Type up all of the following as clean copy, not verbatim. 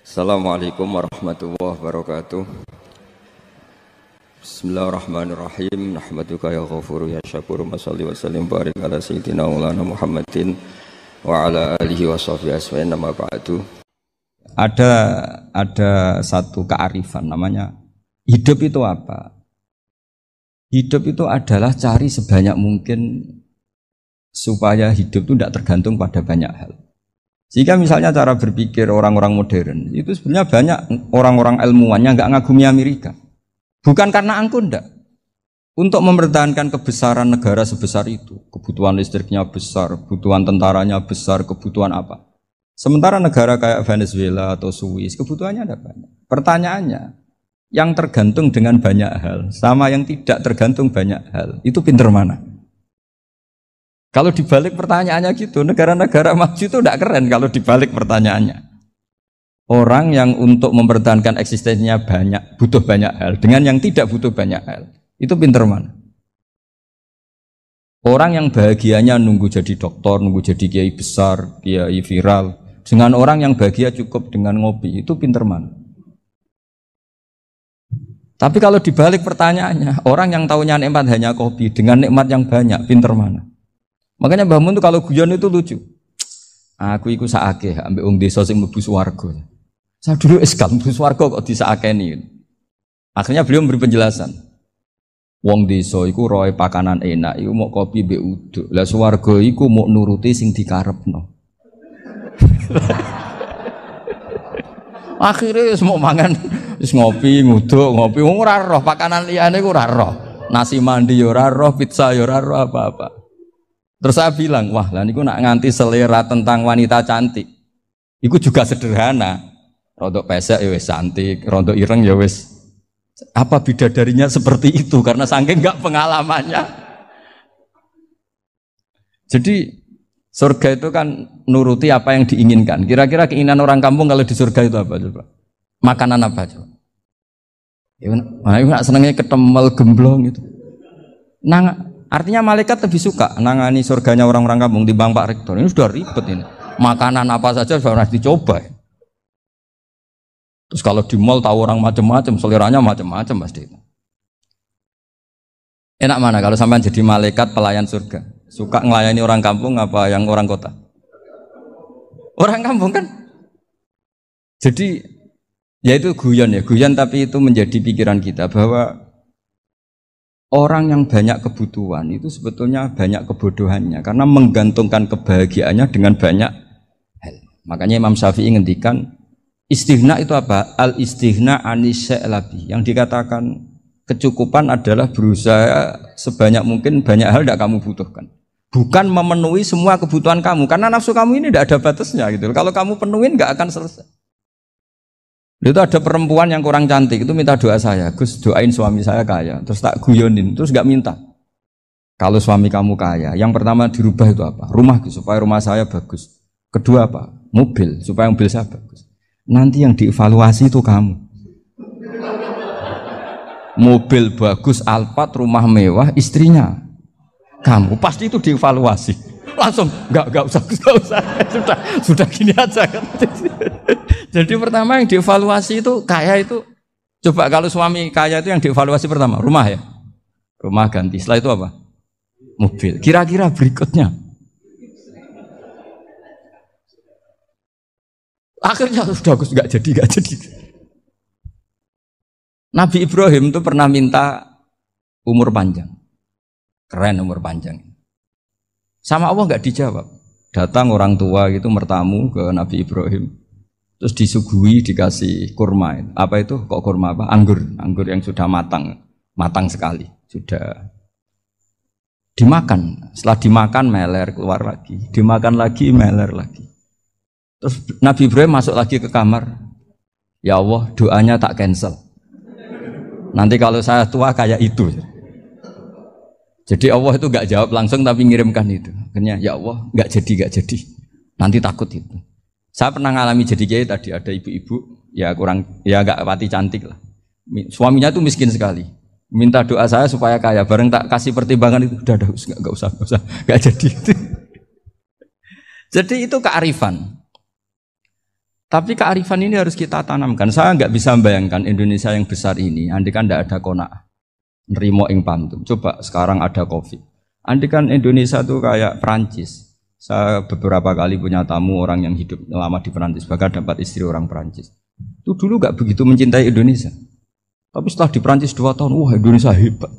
Assalamualaikum warahmatullahi wabarakatuh. Bismillahirrahmanirrahim. Nahmaduka ya ghafuru ya syakuru. Mashalli wa sallim barik ala sayyidina maulana Muhammadin wa ala alihi wa sahbihi asma'in. Nama ba'du. Ada satu kearifan namanya hidup itu apa? Hidup itu adalah cari sebanyak mungkin supaya hidup itu tidak tergantung pada banyak hal. Jika misalnya cara berpikir orang-orang modern itu sebenarnya banyak orang-orang ilmuwan yang nggak ngagumi Amerika, bukan karena angkuh ndak. Untuk mempertahankan kebesaran negara sebesar itu, kebutuhan listriknya besar, kebutuhan tentaranya besar, kebutuhan apa? Sementara negara kayak Venezuela atau Swiss kebutuhannya ada banyak. Pertanyaannya, yang tergantung dengan banyak hal sama yang tidak tergantung banyak hal itu pinter mana? Kalau dibalik pertanyaannya gitu, negara-negara maju itu tidak keren kalau dibalik pertanyaannya. Orang yang untuk mempertahankan eksistensinya banyak, butuh banyak hal, dengan yang tidak butuh banyak hal, itu pinter mana? Orang yang bahagianya nunggu jadi dokter, nunggu jadi kiai besar, kiai viral, dengan orang yang bahagia cukup dengan ngopi, itu pinter mana? Tapi kalau dibalik pertanyaannya, orang yang tahunya nikmat hanya kopi, dengan nikmat yang banyak, pinter mana? Makanya Mbah Mun tuh kalau guyon itu lucu. Aku iku sakake ambek wong desa sing mlebu swarga. Saya dulu eskal mlebu swarga kok disakeni. Akhirnya beliau memberi penjelasan. Wong desa iku roe pakanan enak, iku mau kopi mbek uduk. Lah swarga iku mau nuruti sing dikarepno. Akhirnya wis mau mangan, wis ngopi, nguduk, ngopi wong ora roh pakanan liyane iku ora roh. Nasi mandi yo ora roh, pizza yo ora roh apa-apa. Terus saya bilang, wah lah niku nak nganti selera tentang wanita cantik. Iku juga sederhana. Rontok pesek ya wis cantik, rontok ireng ya wis. Apa bidadarinya seperti itu karena saking enggak pengalamannya. Jadi surga itu kan nuruti apa yang diinginkan. Kira-kira keinginan orang kampung kalau di surga itu apa coba? Makanan apa coba? Ya nak senengnya ketemel gemblong gitu. Artinya malaikat lebih suka nangani surganya orang-orang kampung di Bang Pak Rektor. Ini sudah ribet ini. Makanan apa saja sudah harus dicoba. Terus kalau di mall tahu orang macam-macam, seleranya macam-macam pasti. Enak mana kalau sampai jadi malaikat pelayan surga? Suka ngelayani orang kampung apa yang orang kota? Orang kampung kan? Jadi ya itu guyon tapi itu menjadi pikiran kita bahwa orang yang banyak kebutuhan itu sebetulnya banyak kebodohannya karena menggantungkan kebahagiaannya dengan banyak hal. Makanya Imam Syafi'i ngendikan istighna itu apa? Al-istighna anisya'i. Yang dikatakan kecukupan adalah berusaha sebanyak mungkin banyak hal tidak kamu butuhkan. Bukan memenuhi semua kebutuhan kamu karena nafsu kamu ini tidak ada batasnya gitu. Kalau kamu penuhin nggak akan selesai. Itu ada perempuan yang kurang cantik itu minta doa saya, Gus doain suami saya kaya, terus tak guyonin, terus nggak minta. Kalau suami kamu kaya, yang pertama dirubah itu apa? Rumah supaya rumah saya bagus. Kedua apa? Mobil supaya mobil saya bagus. Nanti yang dievaluasi itu kamu. Mobil bagus, Alphard, rumah mewah, istrinya kamu pasti itu dievaluasi. Langsung nggak usah sudah gini aja kan. Jadi pertama yang dievaluasi itu kaya itu coba kalau suami kaya itu yang dievaluasi pertama rumah ya, rumah ganti. Setelah itu apa? Mobil. Kira-kira berikutnya akhirnya sudah nggak jadi. Nabi Ibrahim itu pernah minta umur panjang, keren umur panjang. Sama Allah nggak dijawab. Datang orang tua gitu mertamu ke Nabi Ibrahim, terus disuguhi dikasih kurma. Apa itu? Kok kurma apa? Anggur yang sudah matang sekali, sudah dimakan. Setelah dimakan meler keluar lagi, dimakan lagi meler lagi. Terus Nabi Ibrahim masuk lagi ke kamar. Ya Allah, doanya tak cancel. Nanti kalau saya tua kayak itu. Jadi Allah itu nggak jawab langsung tapi ngirimkan itu. Akhirnya ya Allah nggak jadi. Nanti takut itu. Saya pernah ngalami jadi kiai tadi ada ibu-ibu ya nggak pati cantik lah. Suaminya tuh miskin sekali. Minta doa saya supaya kaya. Bareng tak kasih pertimbangan itu udah nggak usah nggak jadi. Jadi itu kearifan. Tapi kearifan ini harus kita tanamkan. Saya nggak bisa membayangkan Indonesia yang besar ini, andai kan tidak ada qanaah, nerimo ing pantum. Coba sekarang ada Covid. Andai kan Indonesia tuh kayak Perancis. Saya beberapa kali punya tamu orang yang hidup lama di Perancis, bahkan dapat istri orang Perancis. Itu dulu nggak begitu mencintai Indonesia. Tapi setelah di Perancis 2 tahun, wah Indonesia hebat.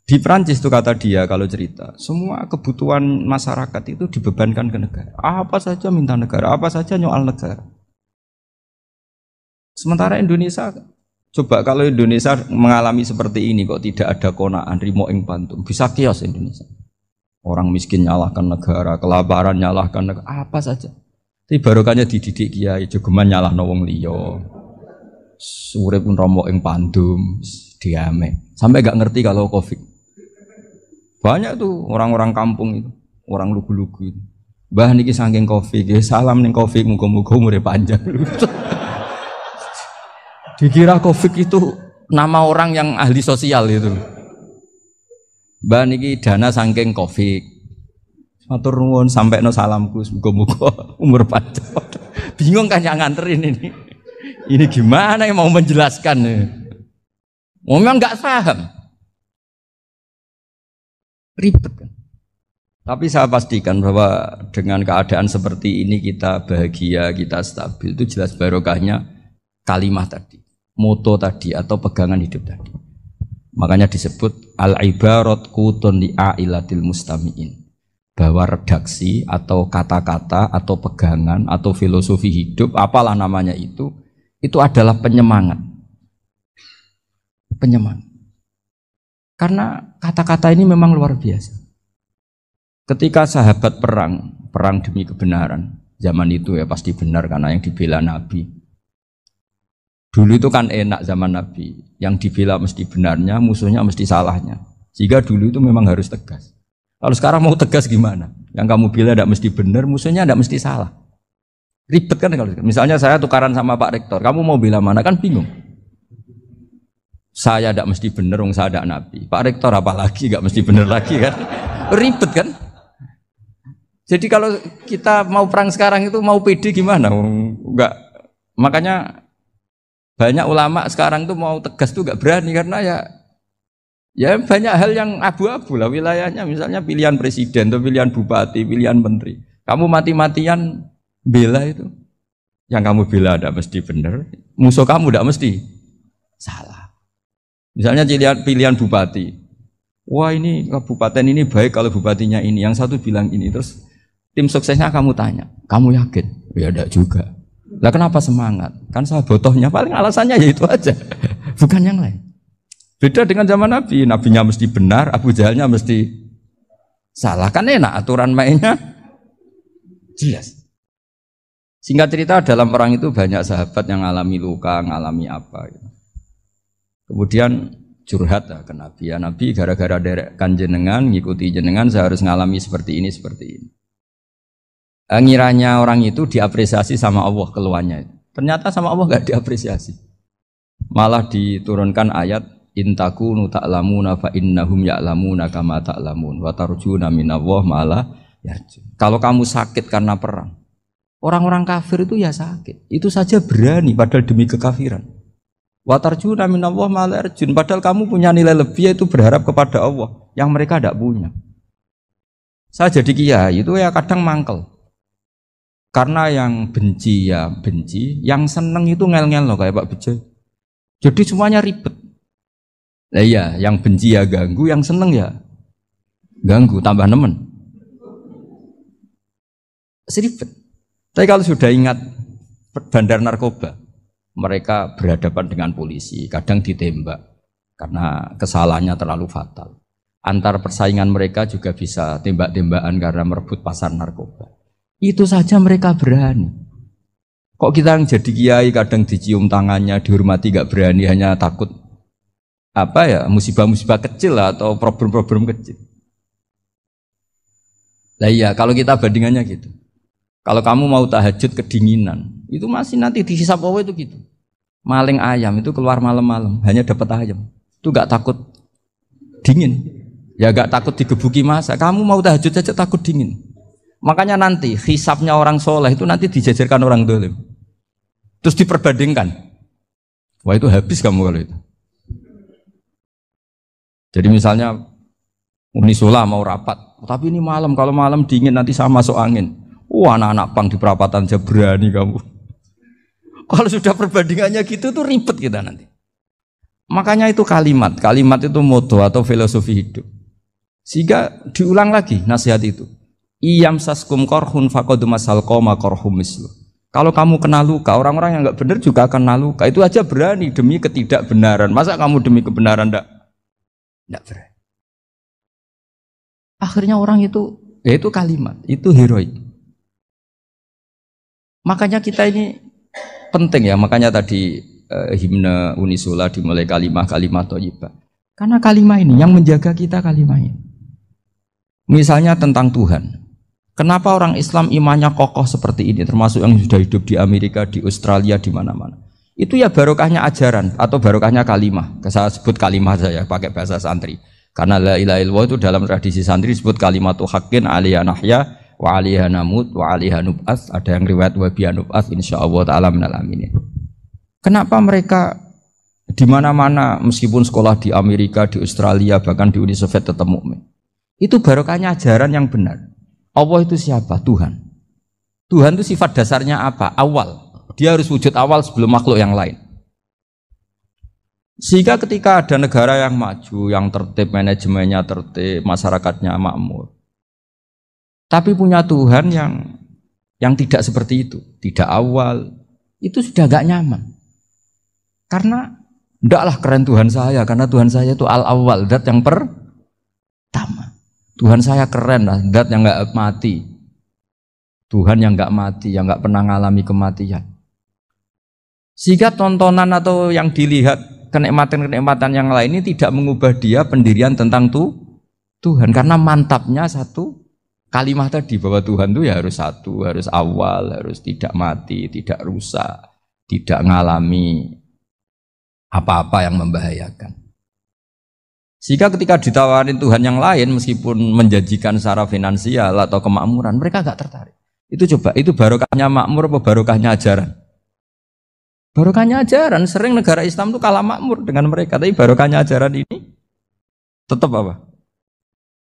Di Perancis tuh kata dia kalau cerita, semua kebutuhan masyarakat itu dibebankan ke negara. Apa saja minta negara, apa saja nyoal negara. Sementara Indonesia, coba kalau Indonesia mengalami seperti ini kok tidak ada qanaah, rimo ing pantum, bisa kios Indonesia. Orang miskin nyalahkan negara, kelaparan nyalahkan negara, apa saja. Tapi barokahnya dididik kiai, jogeman nyalahno wong liya. Urip romo ing pandum, diame. Sampai gak ngerti kalau Covid. Banyak tuh orang-orang kampung itu, orang lugu-lugu itu. Mbah niki saking Covid, salam ning Covid, muga-muga umure panjang. Dikira Covid itu nama orang yang ahli sosial itu. Mbah niki dana saking Covid. Matur nuwun sampekno salamku, muga-muga umur panjang. Bingung kan yang nganterin ini. Ini gimana yang mau menjelaskan? Memang nggak paham. Ribet kan. Tapi saya pastikan bahwa dengan keadaan seperti ini kita bahagia, kita stabil, itu jelas barokahnya kalimat tadi, moto tadi atau pegangan hidup tadi. Makanya disebut al-ibarat qutun li'ailatil mustami'in, bahwa redaksi atau kata-kata atau pegangan atau filosofi hidup, apalah namanya itu adalah penyemangat. Penyemangat. Karena kata-kata ini memang luar biasa. Ketika sahabat perang demi kebenaran, zaman itu ya pasti benar karena yang dibela Nabi. Dulu itu kan enak zaman Nabi, yang dibela mesti benarnya, musuhnya mesti salahnya. Sehingga dulu itu memang harus tegas. Kalau sekarang mau tegas gimana? Yang kamu bela tidak mesti benar, musuhnya tidak mesti salah. Ribet kan kalau misalnya saya tukaran sama Pak Rektor, kamu mau bela mana kan bingung. Saya tidak mesti benar, saya tidak Nabi. Pak Rektor apalagi tidak mesti benar lagi kan? Ribet kan? Jadi kalau kita mau perang sekarang itu mau pede gimana? Enggak. Makanya banyak ulama sekarang tuh mau tegas tuh enggak berani karena ya banyak hal yang abu-abu lah wilayahnya. Misalnya pilihan presiden, atau pilihan bupati, pilihan menteri. Kamu mati-matian bela itu, yang kamu bela tidak mesti benar, musuh kamu tidak mesti salah. Misalnya pilihan bupati, wah ini kabupaten ini baik kalau bupatinya ini, yang satu bilang ini, terus tim suksesnya kamu tanya, kamu yakin? Ya tidak juga. Lah kenapa semangat? Kan saya botohnya, paling alasannya ya itu aja, bukan yang lain. Beda dengan zaman Nabi, nabinya mesti benar, Abu Jahalnya mesti salah, kan enak aturan mainnya jelas. Singkat cerita dalam perang itu banyak sahabat yang alami luka, ngalami apa gitu. Kemudian curhat ke Nabi, ya Nabi gara-gara derekkan jenengan, ngikuti jenengan saya harus ngalami seperti ini. Ngiranya orang itu diapresiasi sama Allah keluarnya. Ternyata sama Allah gak diapresiasi. Malah diturunkan ayat intakunu ta'lamuna fa innahum ya'lamuna kama ta'lamun wa tarjuna minallah malah yarjun. Kalau kamu sakit karena perang, orang-orang kafir itu ya sakit. Itu saja berani padahal demi kekafiran. Wa tarjuna minallah ma la yarjun, padahal kamu punya nilai lebih yaitu berharap kepada Allah yang mereka tidak punya. Saya jadi kiai itu ya kadang mangkel. Karena yang benci ya benci, yang seneng itu ngel-ngel loh kayak Pak Bejo. Jadi semuanya ribet. Nah iya, yang benci ya ganggu, yang seneng ya ganggu, tambah nemen. Seribet. Tapi kalau sudah ingat bandar narkoba, mereka berhadapan dengan polisi, kadang ditembak karena kesalahannya terlalu fatal. Antar persaingan mereka juga bisa tembak-tembakan karena merebut pasar narkoba. Itu saja mereka berani. Kok kita yang jadi kiai kadang dicium tangannya, dihormati gak berani, hanya takut musibah-musibah kecil lah, atau problem-problem kecil. Lah iya, kalau kita bandingannya gitu. Kalau kamu mau tahajud kedinginan, itu masih nanti dihisab Allah itu gitu. Maling ayam itu keluar malam-malam, hanya dapat ayam. Itu gak takut dingin. Ya gak takut digebuki masa. Kamu mau tahajud saja takut dingin. Makanya nanti hisabnya orang soleh itu nanti dijajarkan orang dolim. Terus diperbandingkan. Wah itu habis kamu kalau itu. Jadi misalnya Unisula mau rapat, tapi ini malam, kalau malam dingin nanti sama masuk angin. Wah anak-anak pang di perapatan aja berani kamu. Kalau sudah perbandingannya gitu tuh ribet kita nanti. Makanya itu kalimat itu moto atau filosofi hidup. Sehingga diulang lagi nasihat itu. Iyam saskum korhun fakodu masal koma korhum mislu. Kalau kamu kena luka, orang-orang yang nggak benar juga akan kena luka. Itu aja berani demi ketidakbenaran. Masa kamu demi kebenaran enggak berani? Akhirnya orang itu, ya itu kalimat, itu heroik. Makanya kita ini penting ya, makanya tadi himne Unisula dimulai kalimat thayyibah. Karena kalimat ini yang menjaga kita kalimat ini. Misalnya tentang Tuhan. Kenapa orang Islam imannya kokoh seperti ini, termasuk yang sudah hidup di Amerika, di Australia, di mana-mana. Itu ya barokahnya ajaran atau barokahnya kalimah. Saya sebut kalimah saya pakai bahasa santri. Karena la ilaha illallah itu dalam tradisi santri disebut kalimatu haqqin alaiha nahya wa alaiha namut wa alaiha nub'ats. Ada yang riwayat wa biha nub'ats insyaallah taala minal aminin. Kenapa mereka di mana-mana meskipun sekolah di Amerika, di Australia, bahkan di Uni Soviet tetap mukmin? Itu barokahnya ajaran yang benar. Allah itu siapa? Tuhan. Tuhan itu sifat dasarnya apa? Awal. Dia harus wujud awal sebelum makhluk yang lain. Sehingga ketika ada negara yang maju, yang tertib, manajemennya tertib, masyarakatnya makmur, tapi punya Tuhan yang tidak seperti itu, tidak awal, itu sudah gak nyaman. Karena ndaklah keren Tuhan saya, karena Tuhan saya itu al-awwal, zat yang pertama. Tuhan saya keren lah, zat yang gak mati. Tuhan yang gak mati, yang gak pernah mengalami kematian. Sehingga tontonan atau yang dilihat kenikmatan-kenikmatan yang lain ini tidak mengubah dia pendirian tentang Tuhan. Karena mantapnya satu kalimat tadi bahwa Tuhan itu ya harus satu, harus awal, harus tidak mati, tidak rusak, tidak mengalami apa-apa yang membahayakan. Sehingga ketika ditawarin Tuhan yang lain meskipun menjanjikan secara finansial atau kemakmuran, mereka gak tertarik. Itu coba, itu barokahnya makmur apa barokahnya ajaran? Barokahnya ajaran. Sering negara Islam itu kalah makmur dengan mereka, tapi barokahnya ajaran ini tetap apa?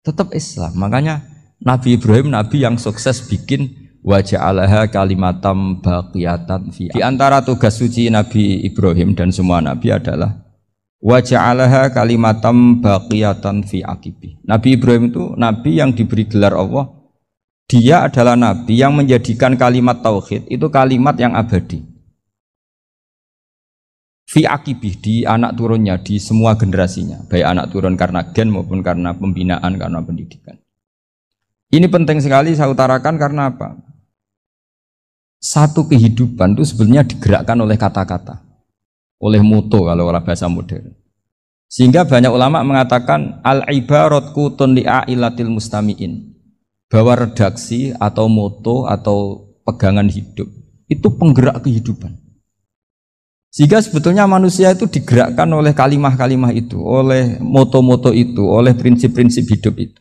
Tetap Islam. Makanya Nabi Ibrahim, Nabi yang sukses bikin wa ja'alaha kalimatam baqiyatan fi. Di antara tugas suci Nabi Ibrahim dan semua Nabi adalah wa ja'alaha kalimatam baqiyatan fi aqibi. Nabi Ibrahim itu Nabi yang diberi gelar Allah. Dia adalah Nabi yang menjadikan kalimat tauhid itu kalimat yang abadi. Fi akibih, di anak turunnya, di semua generasinya, baik anak turun karena gen maupun karena pembinaan, karena pendidikan. Ini penting sekali saya utarakan karena apa? Satu kehidupan itu sebenarnya digerakkan oleh kata-kata, oleh moto kalau orang bahasa modern. Sehingga banyak ulama mengatakan al-ibarat kutun li'ailatil mustami'in, bahwa redaksi atau moto atau pegangan hidup itu penggerak kehidupan. Sehingga sebetulnya manusia itu digerakkan oleh kalimah-kalimah itu, oleh moto-moto itu, oleh prinsip-prinsip hidup itu.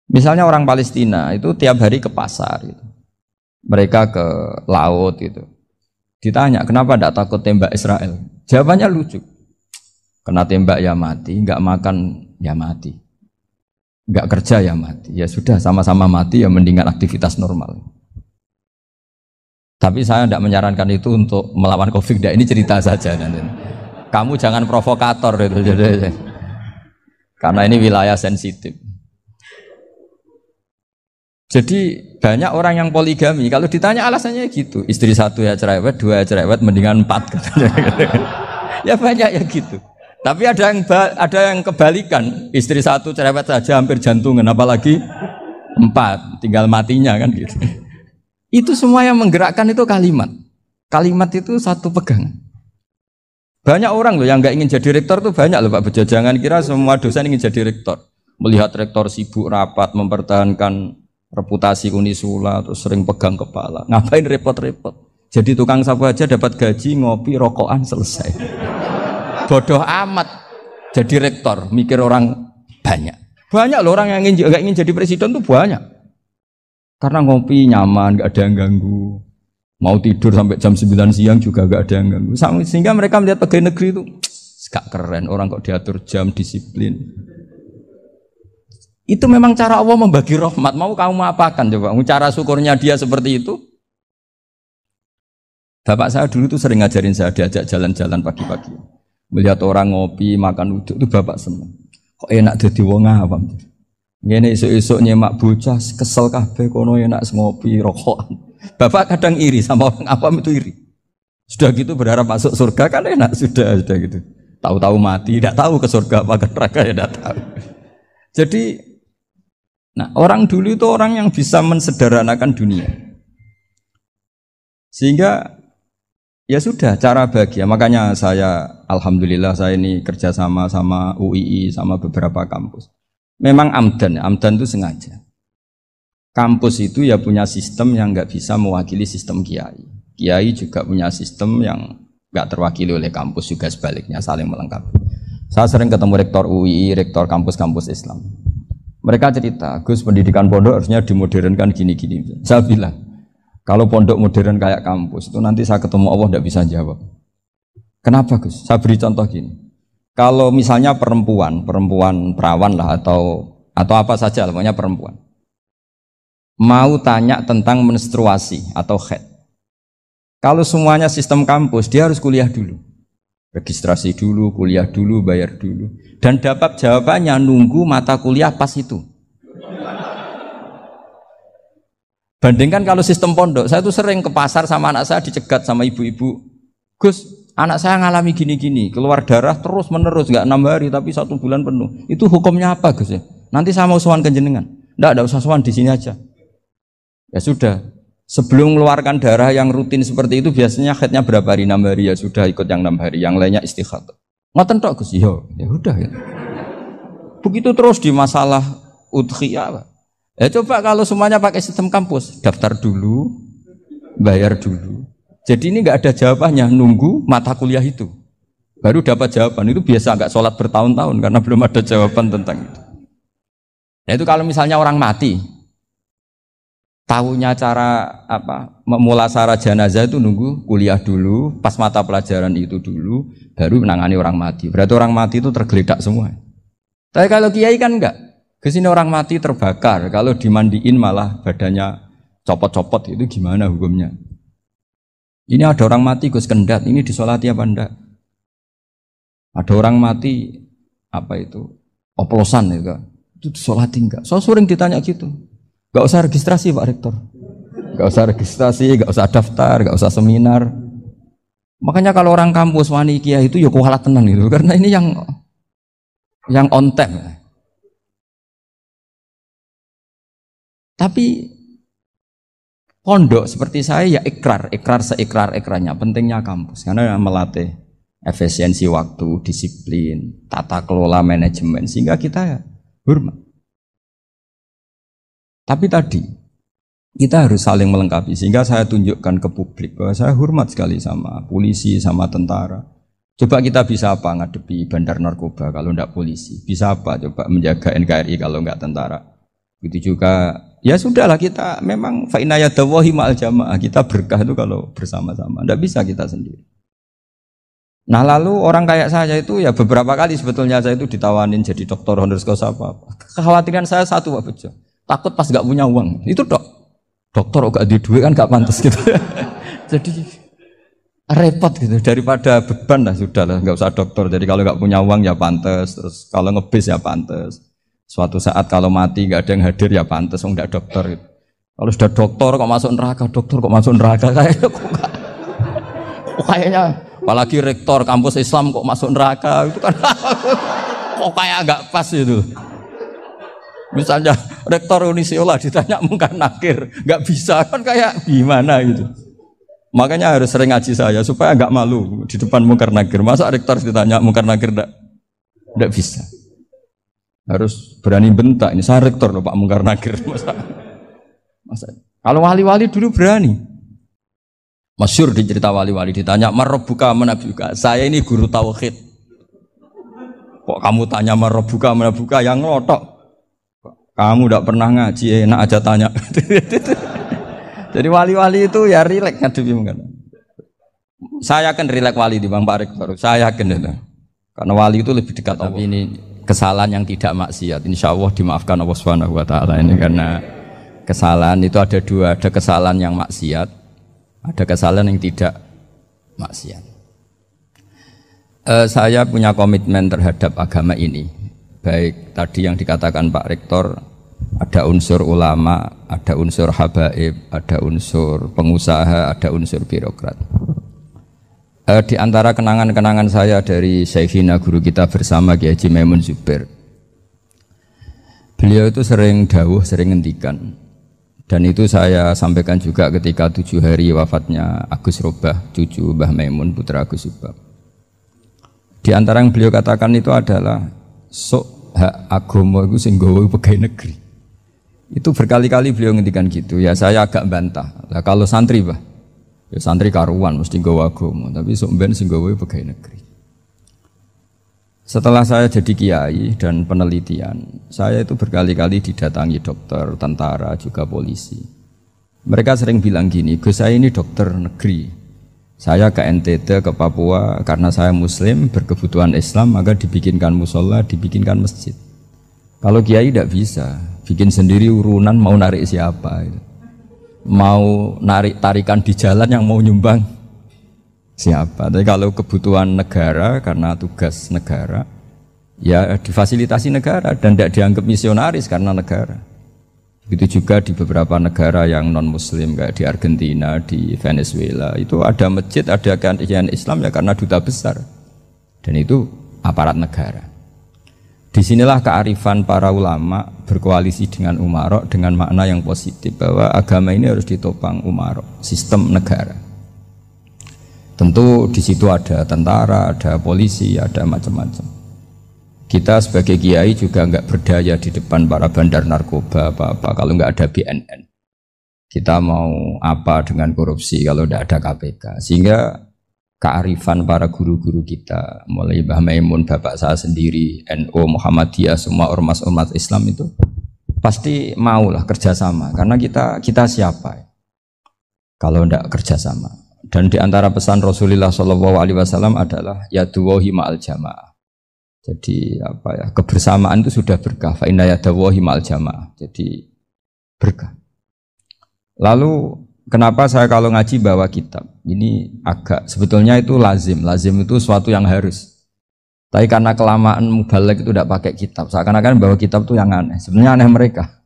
Misalnya orang Palestina itu tiap hari ke pasar gitu. Mereka ke laut gitu. Ditanya, kenapa tidak takut tembak Israel? Jawabannya lucu. Kena tembak ya mati, enggak makan ya mati. Enggak kerja ya mati. Ya sudah sama-sama mati ya mendingan aktivitas normal. Tapi saya tidak menyarankan itu untuk melawan COVID. Ini cerita saja nanti. Kamu jangan provokator itu, karena ini wilayah sensitif. Jadi banyak orang yang poligami. Kalau ditanya alasannya gitu, istri satu ya cerewet, dua ya cerewet, mendingan 4. Ya banyak ya gitu. Tapi ada yang kebalikan, istri satu cerewet saja hampir jantungan, apalagi 4, tinggal matinya kan gitu. Itu semua yang menggerakkan itu kalimat. Kalimat itu satu pegangan. Banyak orang loh yang nggak ingin jadi rektor tuh banyak loh Pak Bejo. Jangan kira semua dosen ingin jadi rektor. Melihat rektor sibuk rapat mempertahankan reputasi Unisula terus sering pegang kepala. Ngapain repot-repot? Jadi tukang sapu aja dapat gaji, ngopi, rokokan selesai. Bodoh amat jadi rektor, mikir orang banyak. Banyak loh orang yang nggak ingin jadi presiden tuh banyak. Karena ngopi nyaman, gak ada yang ganggu. Mau tidur sampai jam 9 siang juga gak ada yang ganggu. Sehingga mereka melihat pegawai negeri itu gak keren, orang kok diatur jam, disiplin. Itu memang cara Allah membagi rahmat. Mau kamu apakan coba? Cara syukurnya dia seperti itu. Bapak saya dulu tuh sering ngajarin saya, diajak jalan-jalan pagi-pagi. Melihat orang ngopi, makan uduk, itu bapak seneng. Kok enak jadi wong awam. Ngene esuk-esuk nyemak bocah kesel kabeh kono enak ngopi rokokan. Bapak kadang iri sama orang awam itu iri. Sudah gitu berharap masuk surga kan enak sudah gitu. Tahu-tahu mati, tidak tahu ke surga apa ke neraka ya tidak tahu. Jadi nah, orang dulu itu orang yang bisa mensederhanakan dunia. Sehingga ya sudah cara bahagia. Makanya saya alhamdulillah saya ini kerjasama sama UII sama beberapa kampus. Memang amdan itu sengaja. Kampus itu ya punya sistem yang nggak bisa mewakili sistem kiai. Kiai juga punya sistem yang nggak terwakili oleh kampus, juga sebaliknya saling melengkapi. Saya sering ketemu rektor UII, rektor kampus-kampus Islam. Mereka cerita, Gus pendidikan pondok harusnya dimodernkan gini-gini. Saya bilang, kalau pondok modern kayak kampus itu nanti saya ketemu Allah nggak bisa jawab. Kenapa Gus? Saya beri contoh gini. Kalau misalnya perempuan perawan lah atau apa saja, pokoknya perempuan mau tanya tentang menstruasi atau haid. Kalau semuanya sistem kampus, dia harus kuliah dulu. Registrasi dulu, kuliah dulu, bayar dulu. Dan dapat jawabannya nunggu mata kuliah pas itu. Bandingkan kalau sistem pondok, saya tuh sering ke pasar sama anak saya dicegat sama ibu-ibu. Gus, anak saya ngalami gini-gini, keluar darah terus menerus, nggak 6 hari tapi 1 bulan penuh. Itu hukumnya apa Gus ya? Nanti saya mau sowan ke jenengan. Nggak usah sowan di sini aja. Ya sudah, sebelum mengeluarkan darah yang rutin seperti itu biasanya haidnya berapa hari? 6 hari ya sudah ikut yang 6 hari, yang lainnya istikhadah. Ngoten tok Gus, ya udah ya. Begitu terus di masalah udhiyah. Ya coba kalau semuanya pakai sistem kampus, daftar dulu, bayar dulu. Jadi ini nggak ada jawabannya, nunggu mata kuliah itu. Baru dapat jawaban, itu biasa nggak sholat bertahun-tahun karena belum ada jawaban tentang itu. Nah itu kalau misalnya orang mati, tahunya cara memulasara jenazah itu nunggu kuliah dulu, pas mata pelajaran itu dulu, baru menangani orang mati. Berarti orang mati itu tergeledak semua. Tapi kalau kiai kan enggak. Kesini orang mati terbakar, kalau dimandiin malah badannya copot-copot, itu gimana hukumnya? Ini ada orang mati Gus Kendat, ini disolati apa enggak? Ada orang mati oplosan itu disolati enggak? So sering ditanya gitu. Gak usah registrasi Pak Rektor, gak usah registrasi, gak usah daftar, gak usah seminar. Makanya kalau orang kampus wani kiai itu ya kualat tenan gitu, karena ini yang on time. Tapi pondok seperti saya ya ikrar seikrar-ikrarnya pentingnya kampus karena melatih efisiensi waktu, disiplin, tata kelola manajemen sehingga kita ya hormat. Tapi tadi kita harus saling melengkapi sehingga saya tunjukkan ke publik bahwa saya hormat sekali sama polisi, sama tentara. Coba kita bisa apa ngadepi bandar narkoba kalau enggak polisi? Bisa apa coba menjaga NKRI kalau enggak tentara? Begitu juga ya sudahlah kita memang fa inna yadallahi ma'al jamaah, kita berkah itu kalau bersama-sama. Enggak bisa kita sendiri. Nah lalu orang kayak saya itu ya beberapa kali sebetulnya saya itu ditawanin jadi doktor honoris causa apa. Kekhawatiran saya satu Pak Bejo. Takut pas gak punya uang, itu dokter gak di duit kan gak pantas gitu. Jadi repot gitu, daripada beban lah sudah lah, gak usah dokter. Jadi kalau gak punya uang ya pantas, terus kalau ngebis ya pantas. Suatu saat kalau mati gak ada yang hadir ya pantas, enggak dokter gitu. Kalau sudah dokter kok masuk neraka, kayaknya apalagi rektor kampus Islam kok masuk neraka itu kan kok kayak gak pas itu. Misalnya rektor Unisiola ditanya mungkar nakir, nggak bisa kan kayak gimana gitu. Makanya harus sering ngaji saya supaya nggak malu di depan mungkar nakir. Masa rektor ditanya mungkar nakir nggak bisa. Harus berani bentak. Ini saya rektor loh Pak mungkar nakir. Masa. Kalau wali-wali dulu berani. Masyhur di cerita wali-wali ditanya marabbuka manabuka. Saya ini guru tauhid. Kok kamu tanya marabbuka manabuka yang ngelotok? Kamu tidak pernah ngaji, enak aja tanya. Jadi wali-wali itu ya rileks ngadepi mungkin. Saya akan rileks wali di Bang Pak Rektor. Saya yakin itu. Karena wali itu lebih dekat. Tapi ini kesalahan yang tidak maksiat. Insya Allah dimaafkan Allah Subhanahu Wa Taala ini karena kesalahan itu ada dua. Ada kesalahan yang maksiat, ada kesalahan yang tidak maksiat. Saya punya komitmen terhadap agama ini. Baik tadi yang dikatakan Pak Rektor, ada unsur ulama, ada unsur habaib, ada unsur pengusaha, ada unsur birokrat. Di antara kenangan-kenangan saya dari Syekhina guru kita bersama Kiai Haji Maimun Zubair, beliau itu sering dawuh, sering ngendikan, dan itu saya sampaikan juga ketika 7 hari wafatnya Agus Robah, cucu Mbah Maimun, putra Agus Subah. Di antara yang beliau katakan itu adalah sok hak agama itu sing gawe pegawai negeri. Itu berkali-kali beliau ngendikan gitu. Ya saya agak bantah. Lah kalau santri, Bah, ya santri karuan mesti gawe agama, tapi sok ben sing gawe pegawai negeri. Setelah saya jadi kiai dan penelitian, saya itu berkali-kali didatangi dokter, tentara, juga polisi. Mereka sering bilang gini, Gus saya ini dokter negeri. Saya ke NTT, ke Papua, karena saya muslim, berkebutuhan Islam, maka dibikinkan musola, dibikinkan masjid. Kalau kiai tidak bisa, bikin sendiri urunan mau narik siapa. Mau narik tarikan di jalan yang mau nyumbang siapa. Tapi kalau kebutuhan negara, karena tugas negara, ya difasilitasi negara dan tidak dianggap misionaris karena negara. Begitu juga di beberapa negara yang non-muslim kayak di Argentina, di Venezuela, itu ada masjid, ada kajian Islam ya karena duta besar. Dan itu aparat negara. Disinilah kearifan para ulama berkoalisi dengan umarok dengan makna yang positif bahwa agama ini harus ditopang umarok, sistem negara. Tentu di situ ada tentara, ada polisi, ada macam-macam. Kita sebagai kiai juga enggak berdaya di depan para bandar narkoba apa-apa kalau enggak ada BNN. Kita mau apa dengan korupsi kalau enggak ada KPK. Sehingga kearifan para guru-guru kita, mulai Mbah Maimun, bapak saya sendiri, NU, Muhammadiyah, semua ormas-ormas Islam itu pasti maulah kerjasama. Karena kita siapa kalau enggak kerjasama. Dan di antara pesan Rasulullah SAW adalah yaduwahi ma'al jamaah. Jadi apa ya, kebersamaan itu sudah berkah. Fa inna yadallahi ma'al jamaah. Jadi berkah. Lalu kenapa saya kalau ngaji bawa kitab? Ini agak sebetulnya itu lazim. Lazim itu suatu yang harus. Tapi karena kelamaan mubalek itu tidak pakai kitab. Seakan-akan bawa kitab itu yang aneh. Sebenarnya aneh mereka.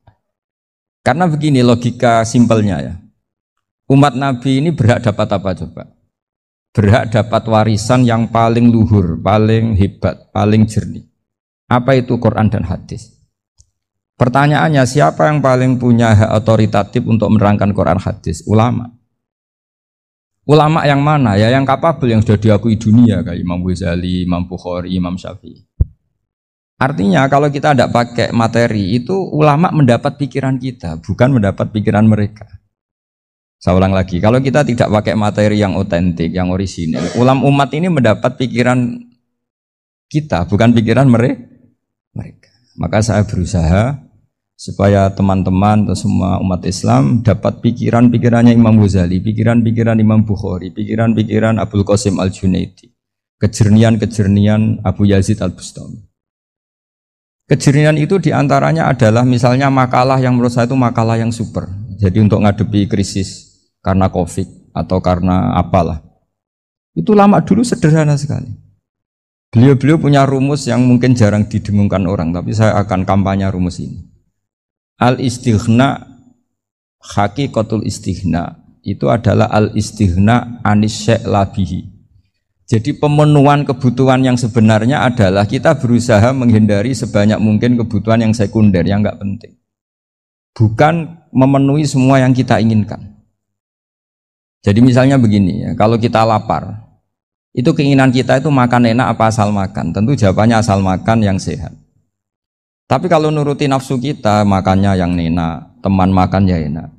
Karena begini logika simpelnya ya. Umat Nabi ini berhak dapat apa coba? Berhak dapat warisan yang paling luhur, paling hebat, paling jernih. Apa itu Quran dan hadis? Pertanyaannya, siapa yang paling punya hak otoritatif untuk menerangkan Quran hadis? Ulama. Ulama yang mana? Ya yang kapabel, yang sudah diakui dunia kayak Imam Ghazali, Imam Bukhari, Imam Syafi'i. Artinya kalau kita tidak pakai materi itu ulama mendapat pikiran kita, bukan mendapat pikiran mereka. Saya ulang lagi, kalau kita tidak pakai materi yang otentik, yang orisinil, umat ini mendapat pikiran kita, bukan pikiran mereka. Maka saya berusaha supaya teman-teman atau semua umat Islam dapat pikiran-pikirannya Imam Ghazali, pikiran-pikiran Imam Bukhari, pikiran-pikiran Abdul Qasim Al-Junaidi, kejernian-kejernian Abu Yazid Al-Bustami. Kejernian itu diantaranya adalah misalnya makalah yang menurut saya itu makalah yang super. Jadi untuk ngadepi krisis karena COVID atau karena apalah. Itu lama dulu sederhana sekali. Beliau-beliau punya rumus yang mungkin jarang didengungkan orang, tapi saya akan kampanye rumus ini. Al-istighna, haqiqatul istighna, itu adalah al-istighna anis syai' labihi. Jadi pemenuhan kebutuhan yang sebenarnya adalah kita berusaha menghindari sebanyak mungkin kebutuhan yang sekunder, yang enggak penting. Bukan memenuhi semua yang kita inginkan. Jadi misalnya begini ya, kalau kita lapar, itu keinginan kita itu makan enak apa asal makan? Tentu jawabannya asal makan yang sehat. Tapi kalau nuruti nafsu kita, makannya yang enak, teman makan ya enak.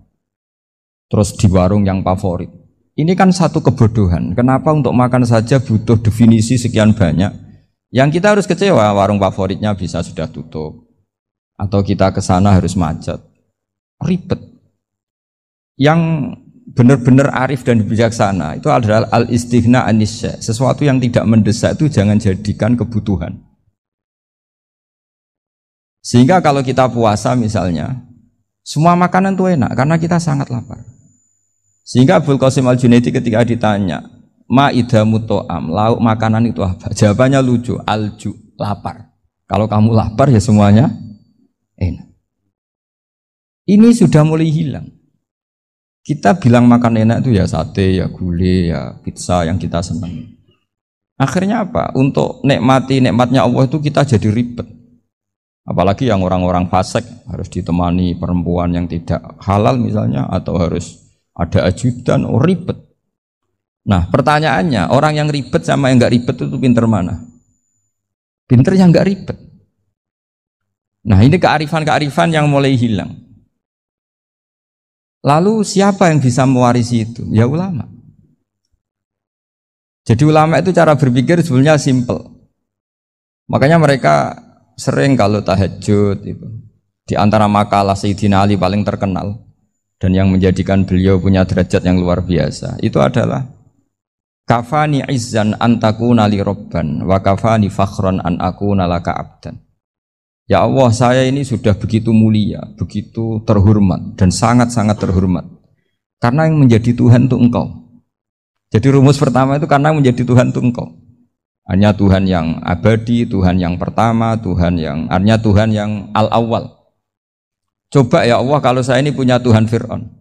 Terus di warung yang favorit. Ini kan satu kebodohan. Kenapa untuk makan saja butuh definisi sekian banyak? Yang kita harus kecewa, warung favoritnya bisa sudah tutup. Atau kita ke sana harus macet. Ribet. yang benar-benar arif dan bijaksana itu adalah al-istighna anisya. Sesuatu yang tidak mendesak itu jangan jadikan kebutuhan. Sehingga kalau kita puasa misalnya, semua makanan itu enak karena kita sangat lapar. Sehingga Abul Qasim Al-Junaidi ketika ditanya, ma'idamu to'am, lauk makanan itu apa? Jawabannya lucu, alju, lapar. Kalau kamu lapar ya semuanya enak. Ini sudah mulai hilang. Kita bilang makan enak itu ya sate, ya gulai, ya pizza yang kita senang. Akhirnya apa? Untuk nikmati nikmatnya Allah itu kita jadi ribet. Apalagi yang orang-orang fasik harus ditemani perempuan yang tidak halal misalnya, atau harus ada ajudan, ribet. Nah pertanyaannya, orang yang ribet sama yang nggak ribet itu pinter mana? Pinter yang nggak ribet. Nah ini kearifan-kearifan yang mulai hilang. Lalu siapa yang bisa mewarisi itu? Ya ulama. Jadi ulama itu cara berpikir sebenarnya simple. Makanya mereka sering kalau tahajud itu, di antara makalah Sayyidina Ali paling terkenal dan yang menjadikan beliau punya derajat yang luar biasa itu adalah kafani izzan antakuna li robban wa kafani fakhron an akuna laka abdan. Ya Allah, saya ini sudah begitu mulia, begitu terhormat dan sangat-sangat terhormat karena yang menjadi Tuhan itu Engkau. Jadi rumus pertama itu karena menjadi Tuhan itu Engkau. Hanya Tuhan yang abadi, Tuhan yang pertama, hanya Tuhan yang al-awwal. Coba ya Allah, kalau saya ini punya Tuhan Fir'aun,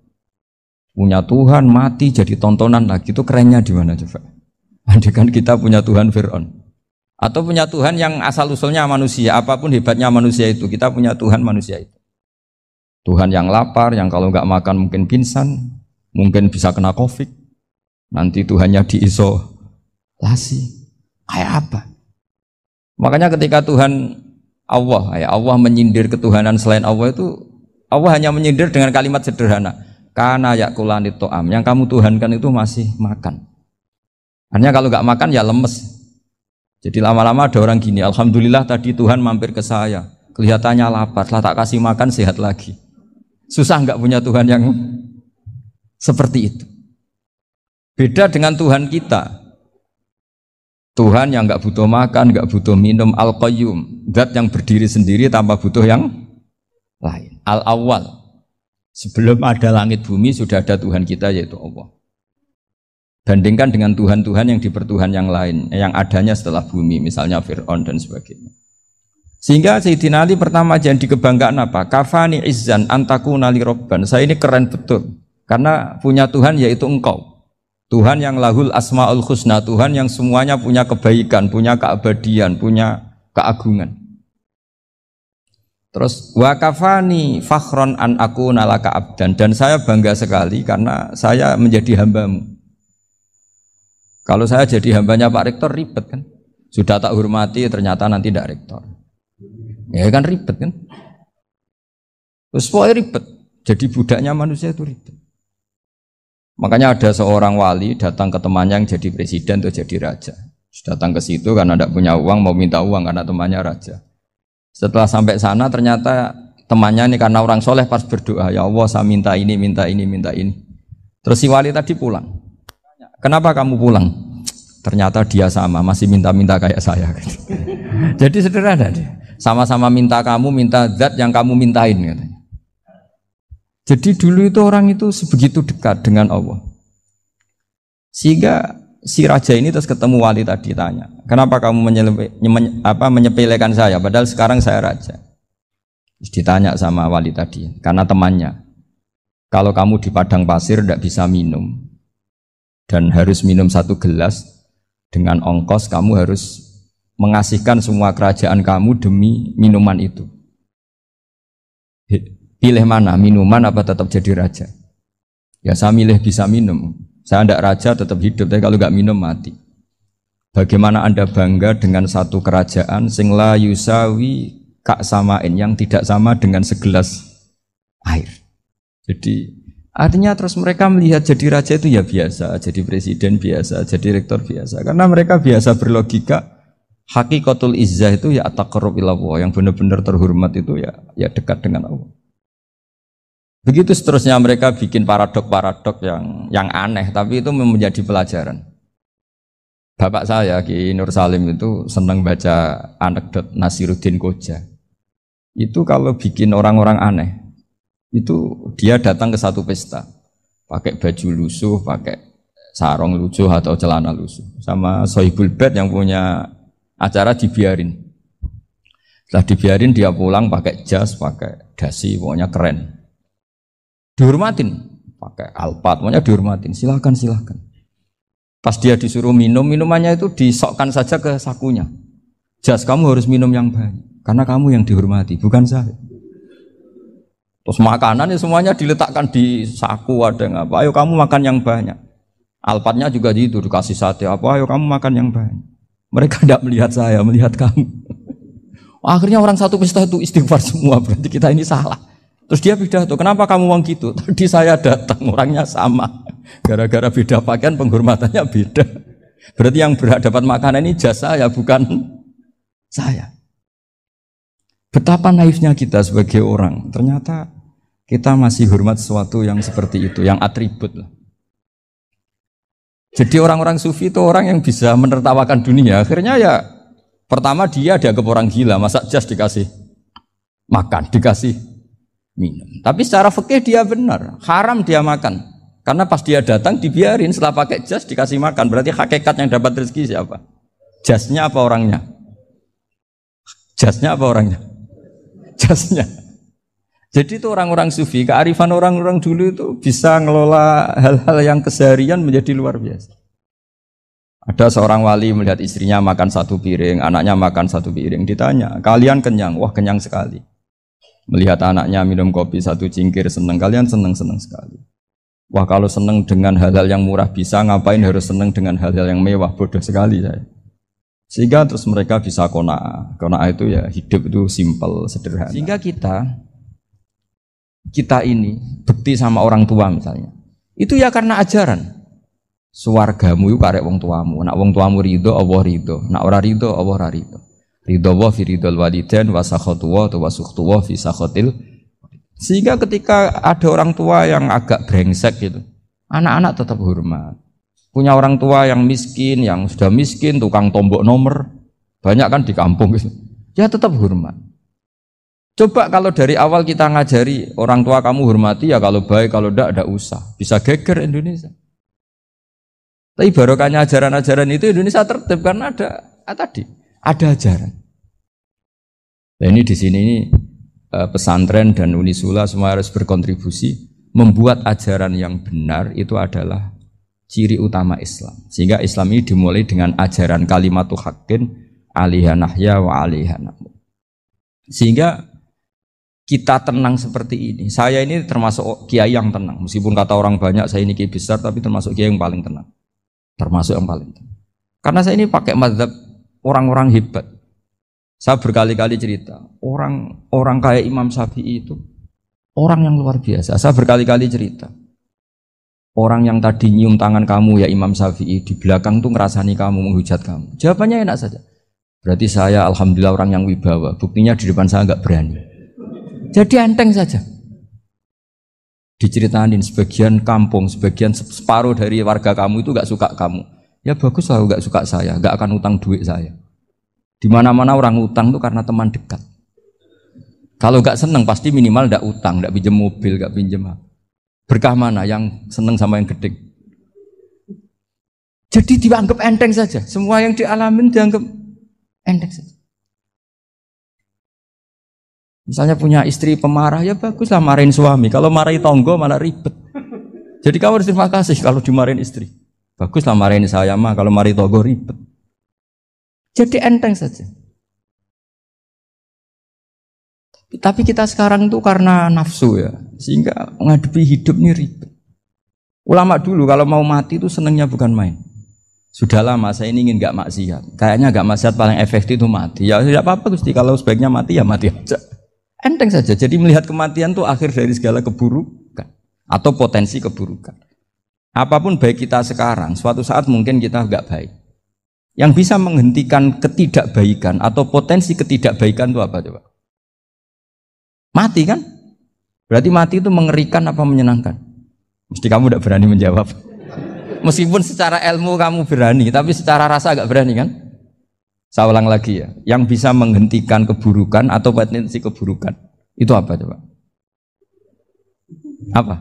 punya Tuhan mati jadi tontonan lagi, itu kerennya di mana coba? Andai kan kita punya Tuhan Fir'aun. Atau punya Tuhan yang asal-usulnya manusia, apapun hebatnya manusia itu, kita punya Tuhan manusia itu. Tuhan yang lapar, yang kalau nggak makan mungkin pingsan, mungkin bisa kena COVID, nanti Tuhannya diisolasi. Kayak apa? Makanya ketika Tuhan Allah menyindir ketuhanan selain Allah itu, Allah hanya menyindir dengan kalimat sederhana, karena yakulani to'am, yang kamu tuhankan itu masih makan. Hanya kalau nggak makan ya lemes. Jadi lama-lama ada orang gini, alhamdulillah tadi Tuhan mampir ke saya, kelihatannya lapar, setelah tak kasih makan sehat lagi. Susah nggak punya Tuhan yang seperti itu. Beda dengan Tuhan kita, Tuhan yang nggak butuh makan, nggak butuh minum, al-qayyum, zat yang berdiri sendiri tanpa butuh yang lain, al-awwal. Sebelum ada langit bumi sudah ada Tuhan kita yaitu Allah. Bandingkan dengan Tuhan-Tuhan yang dipertuhan yang lain, yang adanya setelah bumi, misalnya Fir'aun dan sebagainya. Sehingga Sayyidina Ali pertama jadi kebanggaan apa? Kafani izzan antakuna li robban. Saya ini keren betul, karena punya Tuhan yaitu Engkau. Tuhan yang lahul asma'ul husna, Tuhan yang semuanya punya kebaikan, punya keabadian, punya keagungan. Terus wa kafani fakhron an akuna laka abdan, dan saya bangga sekali karena saya menjadi hambamu. Kalau saya jadi hambanya Pak Rektor ribet kan, sudah tak hormati ternyata nanti tidak rektor, ya kan ribet kan. Terus pokoknya ribet, jadi budaknya manusia itu ribet. Makanya ada seorang wali datang ke temannya yang jadi presiden atau jadi raja. Datang ke situ karena tidak punya uang, mau minta uang karena temannya raja. Setelah sampai sana ternyata temannya ini karena orang soleh pas berdoa, ya Allah saya minta ini, minta ini, minta ini. Terus si wali tadi pulang. Kenapa kamu pulang? Ternyata dia sama, masih minta-minta kayak saya. Jadi sederhana dia. Sama-sama minta kamu, minta zat yang kamu mintain katanya. Jadi dulu itu orang itu sebegitu dekat dengan Allah. Sehingga si raja ini terus ketemu wali tadi tanya, kenapa kamu menyepelekan saya? Padahal sekarang saya raja. Terus ditanya sama wali tadi, karena temannya, kalau kamu di padang pasir tidak bisa minum, dan harus minum 1 gelas, dengan ongkos kamu harus mengasihkan semua kerajaan kamu demi minuman itu. Pilih mana, minuman apa tetap jadi raja? Ya saya milih bisa minum. Saya tidak raja tetap hidup, tapi kalau nggak minum mati. Bagaimana Anda bangga dengan satu kerajaan sing la yusawi kak samain, yang tidak sama dengan segelas air. Jadi artinya terus mereka melihat jadi raja itu ya biasa, jadi presiden biasa, jadi rektor biasa. Karena mereka biasa berlogika, hakikatul izzah itu ya taqarrub ila Allah, yang benar-benar terhormat itu ya dekat dengan Allah. Begitu seterusnya mereka bikin paradok-paradok yang aneh, tapi itu menjadi pelajaran. Bapak saya Ki Nur Salim itu senang baca anekdot Nasiruddin Koja. Itu kalau bikin orang-orang aneh, itu dia datang ke satu pesta, pakai baju lusuh, pakai sarung lusuh atau celana lusuh, sama Sohibul Bait yang punya acara dibiarin. Setelah dibiarin dia pulang pakai jas, pakai dasi, pokoknya keren. Dihormatin, pakai alpat, pokoknya dihormatin. Silakan. Pas dia disuruh minum, minumannya itu disokkan saja ke sakunya. Jas, kamu harus minum yang banyak, karena kamu yang dihormati, bukan saya. Terus makanan semuanya diletakkan di saku, ada yang apa? Ayo kamu makan yang banyak. Alpatnya juga gitu, dikasih sate apa? Ayo kamu makan yang banyak. Mereka tidak melihat saya, melihat kamu. Akhirnya orang satu pesta itu istighfar semua, berarti kita ini salah. Terus dia pidato, kenapa kamu uang gitu? Tadi saya datang, orangnya sama. Gara-gara beda pakaian, penghormatannya beda. Berarti yang berhak dapat makanan ini jasa ya, bukan saya. Betapa naifnya kita sebagai orang. Ternyata kita masih hormat sesuatu yang seperti itu, yang atribut lah. Jadi orang-orang sufi itu orang yang bisa menertawakan dunia. Akhirnya ya, pertama dia dianggap orang gila, masa jas dikasih makan, dikasih minum. Tapi secara fikih dia benar, haram dia makan. Karena pas dia datang dibiarin, setelah pakai jas dikasih makan. Berarti hakikat yang dapat rezeki siapa? Jasnya apa orangnya? Jasnya apa orangnya? Jasnya. Jadi itu orang-orang sufi, kearifan orang-orang dulu itu bisa ngelola hal-hal yang keseharian menjadi luar biasa. Ada seorang wali melihat istrinya makan satu piring, anaknya makan satu piring. Ditanya, kalian kenyang? Wah, kenyang sekali. Melihat anaknya minum kopi satu cingkir, senang. Kalian senang sekali. Wah, kalau senang dengan hal-hal yang murah bisa, ngapain harus senang dengan hal-hal yang mewah? Bodoh sekali saya. Sehingga terus mereka bisa qanaah. Qanaah itu ya hidup itu simpel, sederhana. Sehingga kita ini bekti sama orang tua misalnya. Itu ya karena ajaran. Suwargamu itu karek wong tuamu. Nak wong tuamu ridho, Allah ridho. Nak ora ridho, Allah ora ridho. Ridho wa fi ridhol walidain wa sakhatu wa sukhtu wa fi sakhatil. Sehingga ketika ada orang tua yang agak brengsek gitu, anak-anak tetap hormat. Punya orang tua yang miskin, yang sudah miskin, tukang tombok nomor, banyak kan di kampung gitu. Ya tetap hormat. Coba kalau dari awal kita ngajari orang tua kamu hormati ya, kalau baik, kalau tidak usah. Bisa geger Indonesia. Tapi barokahnya ajaran-ajaran itu Indonesia tertib karena ada ajaran. Nah ini di sini pesantren dan Unisula semua harus berkontribusi membuat ajaran yang benar itu adalah ciri utama Islam. Sehingga Islam ini dimulai dengan ajaran kalimatul haqqin alaiha nahya wa alaiha namut. Sehingga kita tenang seperti ini. Saya ini termasuk kiai yang tenang. Meskipun kata orang banyak saya ini kiai besar, tapi termasuk kiai yang paling tenang. Termasuk yang paling tenang. Karena saya ini pakai mazhab orang-orang hebat. Saya berkali-kali cerita, orang kayak Imam Syafi'i itu orang yang luar biasa. Saya berkali-kali cerita. Orang yang tadi nyium tangan kamu ya Imam Syafi'i, di belakang tuh ngerasani kamu, menghujat kamu. Jawabannya enak saja. Berarti saya alhamdulillah orang yang wibawa. Buktinya di depan saya nggak berani. Jadi enteng saja. Diceritain sebagian kampung, sebagian separuh dari warga kamu itu nggak suka kamu. Ya bagus lah nggak suka saya, nggak akan utang duit saya. Di mana-mana orang utang itu karena teman dekat. Kalau nggak seneng pasti minimal nggak utang, nggak pinjam mobil, nggak pinjam. Berkah mana yang seneng sama yang gede? Jadi dianggap enteng saja. Semua yang dialamin dianggap enteng saja. Misalnya punya istri pemarah, ya baguslah marahin suami. Kalau marahin tonggo malah ribet. Jadi kamu harus terima kasih kalau dimarahin istri. Baguslah marahin saya mah, kalau marahin tonggo ribet. Jadi enteng saja. Tapi kita sekarang tuh karena nafsu ya, sehingga menghadapi hidup ini ribet. Ulama dulu kalau mau mati itu senengnya bukan main. Sudah lama saya ini ingin gak maksiat. Kayaknya gak maksiat paling efektif itu mati. Ya tidak apa-apa Gusti, kalau sebaiknya mati ya mati aja. Enteng saja. Jadi melihat kematian itu akhir dari segala keburukan atau potensi keburukan. Apapun baik kita sekarang, suatu saat mungkin kita gak baik. Yang bisa menghentikan ketidakbaikan atau potensi ketidakbaikan itu apa coba? Mati kan? Berarti mati itu mengerikan apa menyenangkan? Mesti kamu tidak berani menjawab. Meskipun secara ilmu kamu berani, tapi secara rasa agak berani kan? Saya ulang lagi ya, yang bisa menghentikan keburukan atau potensi keburukan itu apa coba? Apa?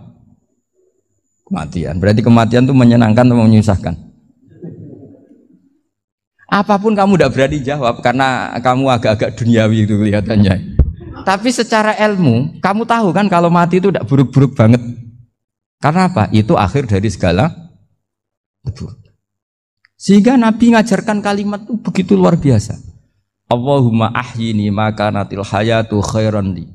Kematian. Berarti kematian itu menyenangkan atau menyusahkan? Apapun kamu tidak berani jawab karena kamu agak-agak duniawi itu kelihatannya. Tapi secara ilmu, kamu tahu kan kalau mati itu tidak buruk-buruk banget. Karena apa? Itu akhir dari segala keburukan. Sehingga Nabi ngajarkan kalimat itu begitu luar biasa. Allahumma ahyini makanatil hayatu khairan li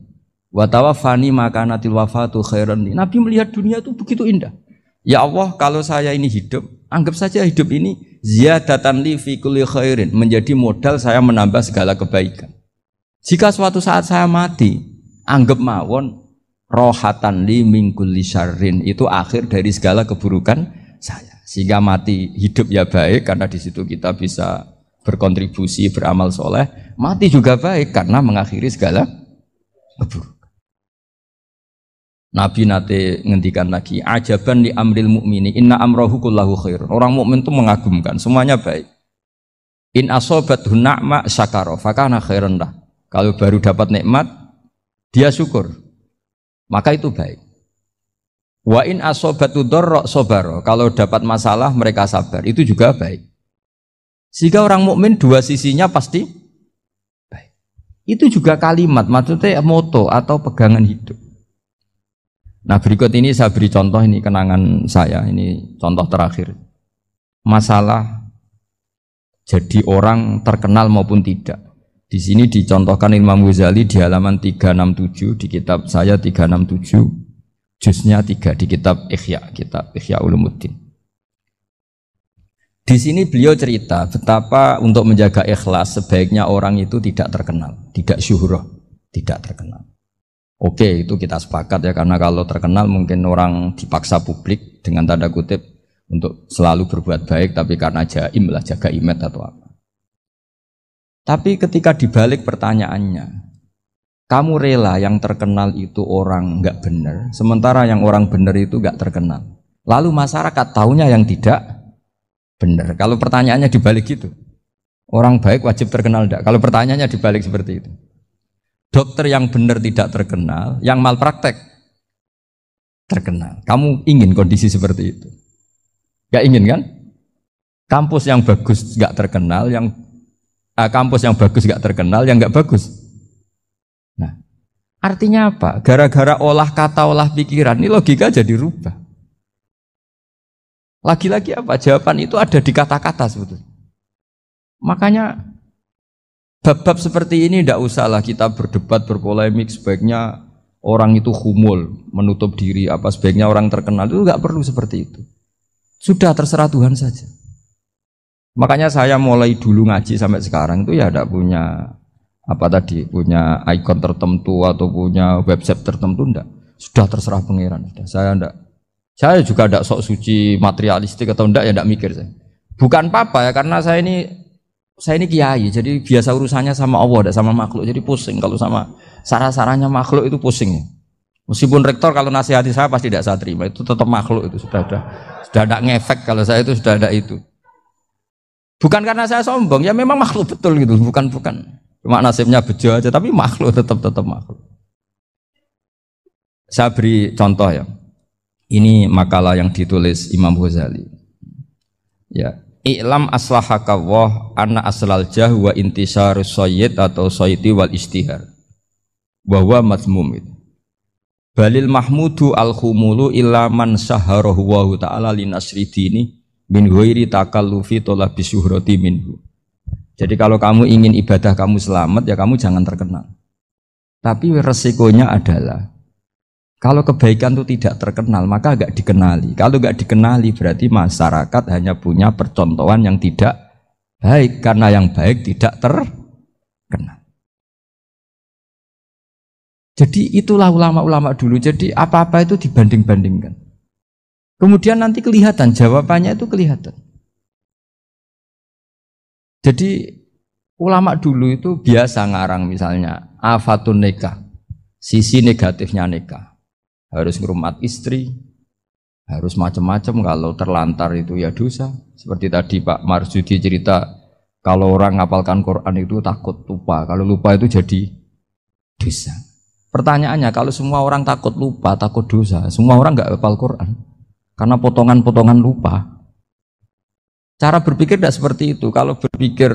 wa tawaffani makanatil wafatu khairan li. Nabi melihat dunia itu begitu indah. Ya Allah, kalau saya ini hidup, anggap saja hidup ini ziyadatan li fi kulli khairin, menjadi modal saya menambah segala kebaikan. Jika suatu saat saya mati, anggap mawon rohatan li min kulli syarrin, itu akhir dari segala keburukan saya. Sehingga mati hidup ya baik karena di situ kita bisa berkontribusi beramal soleh. Mati juga baik karena mengakhiri segala keburukan. Nabi nate ngendikan lagi, ajaban li amril mu'mini inna amrahu kullahu khair. Orang mukmin itu mengagumkan, semuanya baik. In asobathu na'ma syakara fakana khairan lah. Kalau baru dapat nikmat, dia syukur, maka itu baik. Wa in asobatu dharra sabara, kalau dapat masalah mereka sabar, itu juga baik. Sehingga orang mukmin dua sisinya pasti baik. Itu juga kalimat, maksudnya moto atau pegangan hidup. Nah berikut ini saya beri contoh, ini kenangan saya, ini contoh terakhir. Masalah jadi orang terkenal maupun tidak. Di sini dicontohkan Imam Ghazali di halaman 367 di kitab saya 367, juznya 3 di kitab Ihya Ulumuddin. Di sini beliau cerita betapa untuk menjaga ikhlas sebaiknya orang itu tidak terkenal, tidak syuhrah, tidak terkenal. Oke, itu kita sepakat ya, karena kalau terkenal mungkin orang dipaksa publik dengan tanda kutip untuk selalu berbuat baik, tapi karena jaim lah, jaga image atau apa. Tapi ketika dibalik pertanyaannya, kamu rela yang terkenal itu orang nggak benar, sementara yang orang benar itu nggak terkenal. Lalu masyarakat taunya yang tidak benar. Kalau pertanyaannya dibalik gitu, orang baik wajib terkenal enggak? Kalau pertanyaannya dibalik seperti itu, dokter yang benar tidak terkenal, yang malpraktek terkenal. Kamu ingin kondisi seperti itu? Gak ingin kan? Kampus yang bagus gak terkenal, kampus yang bagus gak terkenal, yang gak bagus. Nah, artinya apa? Gara-gara olah kata, olah pikiran, ini logika jadi rubah. Lagi-lagi apa? Jawaban itu ada di kata-kata sebetulnya. Makanya bab-bab seperti ini tidak usahlah kita berdebat, berpolemik. Sebaiknya orang itu humul, menutup diri, apa sebaiknya orang terkenal, itu nggak perlu seperti itu. Sudah terserah Tuhan saja. Makanya saya mulai dulu ngaji sampai sekarang itu ya tidak punya punya ikon tertentu atau punya website tertentu, enggak. Sudah terserah pangeran. Saya juga tidak sok suci materialistik atau enggak, ya tidak mikir saya. Bukan apa-apa ya, karena saya ini kiai, jadi biasa urusannya sama Allah, tidak sama makhluk. Jadi pusing kalau sama sarah-sarahnya makhluk itu pusing. Meskipun rektor kalau nasihati saya pasti tidak saya terima, itu tetap makhluk, itu sudah ada ngefek kalau saya itu sudah ada itu. Bukan karena saya sombong, ya memang makhluk betul gitu, bukan. Cuma nasibnya bejo aja, tapi makhluk tetap makhluk. Saya beri contoh ya. Ini makalah yang ditulis Imam Ghazali. Ya, i'lam aslahaka Allah anna aslal jah wa intisarus sayyid atau sayyidi wal istihar. Wa huwa mazmum itu. Balil mahmudu al-khumulu illa man syaharahu wa ta'ala linasri dini min ghairi takallufi talabi syuhrati minhu. Jadi kalau kamu ingin ibadah kamu selamat, ya kamu jangan terkenal. Tapi resikonya adalah kalau kebaikan itu tidak terkenal, maka agak dikenali. Kalau agak dikenali berarti masyarakat hanya punya percontohan yang tidak baik, karena yang baik tidak terkenal. Jadi itulah ulama-ulama dulu. Jadi apa-apa itu dibanding-bandingkan. Kemudian nanti kelihatan, jawabannya itu kelihatan. Jadi ulama dulu itu biasa ngarang misalnya afatun nikah, sisi negatifnya nikah. harus ngrumat istri, harus macam-macam. Kalau terlantar itu ya dosa. Seperti tadi Pak Marsudi cerita, kalau orang ngapalkan Quran itu takut lupa. Kalau lupa itu jadi dosa. Pertanyaannya, kalau semua orang takut lupa, takut dosa, semua orang nggak hafal Quran karena potongan-potongan lupa. Cara berpikir tidak seperti itu. Kalau berpikir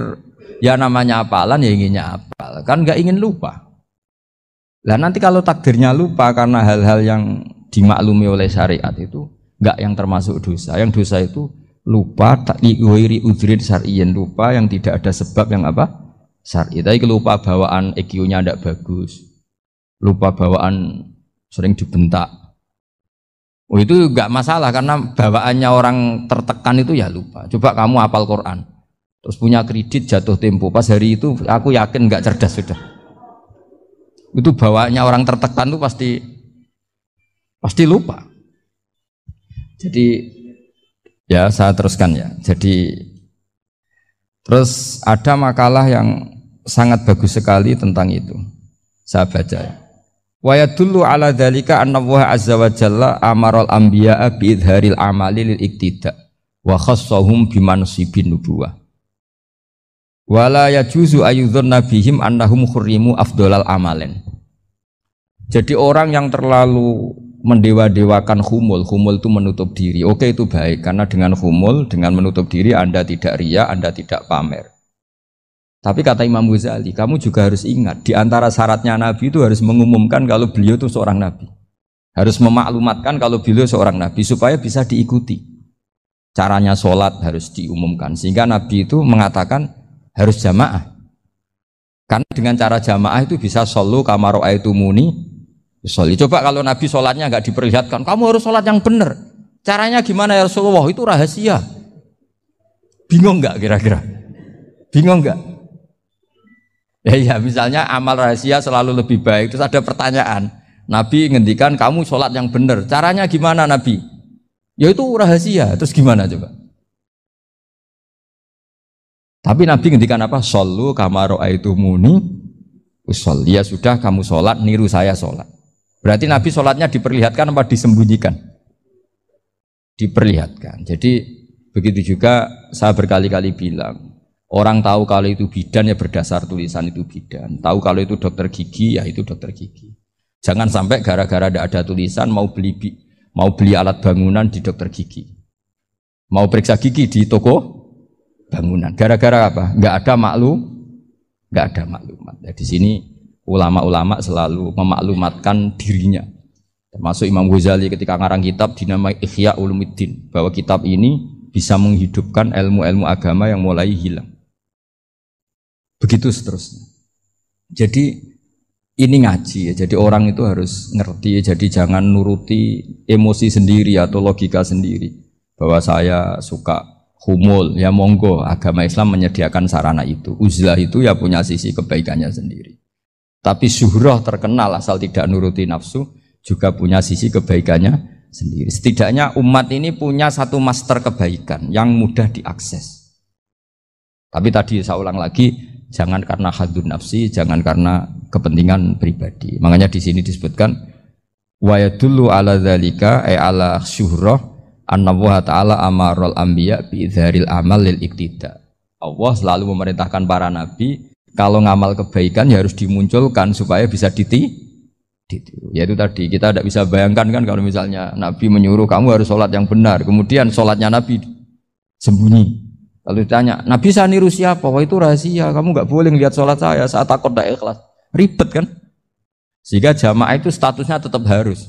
ya namanya hafalan ya inginnya hafal, kan nggak ingin lupa. Lah nanti kalau takdirnya lupa karena hal-hal yang dimaklumi oleh syariat itu nggak yang termasuk dosa. Yang dosa itu lupa takliwiri udhrin syar'iyyan, lupa yang tidak ada sebab yang apa? Syar'i. Tapi lupa bawaan EQ-nya tidak bagus, lupa bawaan sering dibentak. Oh itu nggak masalah karena bawaannya orang tertekan itu ya lupa. Coba kamu hafal Quran, terus punya kredit jatuh tempo, pas hari itu aku yakin nggak cerdas sudah. Itu bawaannya orang tertekan itu pasti lupa. Jadi ya saya teruskan ya. Jadi terus ada makalah yang sangat bagus sekali tentang itu. Saya baca ya. Wa yadullu ala dzalika anna Allah azza wa jalla amaral anbiya'a bi idharil amali lil iktida wa khassahum bi mansibin nubuwah. Wala yajuzu ayyudhanna bihim annahum khurrimu afdhalal amalen. Jadi orang yang terlalu mendewa-dewakan khumul itu menutup diri. Oke itu baik karena dengan khumul, dengan menutup diri Anda tidak riya, Anda tidak pamer. Tapi kata Imam Ghazali, kamu juga harus ingat di antara syaratnya Nabi itu harus mengumumkan kalau beliau itu seorang Nabi. Harus memaklumatkan kalau beliau seorang Nabi supaya bisa diikuti. Caranya sholat harus diumumkan sehingga Nabi itu mengatakan harus jamaah. Karena dengan cara jamaah itu bisa shollu kama ra'aitumuni sholli. Coba kalau Nabi sholatnya nggak diperlihatkan, kamu harus sholat yang benar. Caranya gimana ya Rasulullah? Itu rahasia. Bingung nggak kira-kira? Bingung nggak? Ya misalnya amal rahasia selalu lebih baik. Terus ada pertanyaan, Nabi ngendikan kamu sholat yang benar. Caranya gimana Nabi? Ya itu rahasia. Terus gimana coba? Tapi Nabi ngendikan apa? Shollu kama ra'aitumuni usolli. Ya sudah kamu sholat, niru saya sholat. Berarti Nabi sholatnya diperlihatkan apa disembunyikan? Diperlihatkan. Jadi begitu juga saya berkali-kali bilang, orang tahu kalau itu bidan ya berdasar tulisan itu bidan. Tahu kalau itu dokter gigi ya itu dokter gigi. Jangan sampai gara-gara tidak ada tulisan mau beli alat bangunan di dokter gigi, mau periksa gigi di toko bangunan. Gara-gara apa? Nggak ada maklumat. Nah, di sini ulama-ulama selalu memaklumatkan dirinya. Termasuk Imam Ghazali ketika ngarang kitab dinamai Ihya Ulumuddin, bahwa kitab ini bisa menghidupkan ilmu-ilmu agama yang mulai hilang. Begitu seterusnya. Jadi ini ngaji ya. Jadi orang itu harus ngerti. Jadi jangan nuruti emosi sendiri atau logika sendiri. Bahwa saya suka humul, ya monggo. Agama Islam menyediakan sarana itu. Uzlah itu ya punya sisi kebaikannya sendiri. Tapi syuhrah terkenal asal tidak nuruti nafsu juga punya sisi kebaikannya sendiri. Setidaknya umat ini punya satu master kebaikan yang mudah diakses. Tapi tadi saya ulang lagi, jangan karena hadzun nafsi, jangan karena kepentingan pribadi. Makanya di sini disebutkan wa yadullu ala dzalika ay ala syuhrah anna Allah taala amaral anbiya bi idharil amal lil iktida. Allah selalu memerintahkan para nabi kalau ngamal kebaikan ya harus dimunculkan supaya bisa ditiru. Yaitu tadi kita tidak bisa bayangkan kan kalau misalnya Nabi menyuruh kamu harus sholat yang benar, kemudian sholatnya Nabi sembunyi. Lalu ditanya, Nabi saya niru siapa? Wah itu rahasia, kamu nggak boleh lihat sholat saya takut tidak ikhlas. Ribet kan? Sehingga jamaah itu statusnya tetap harus.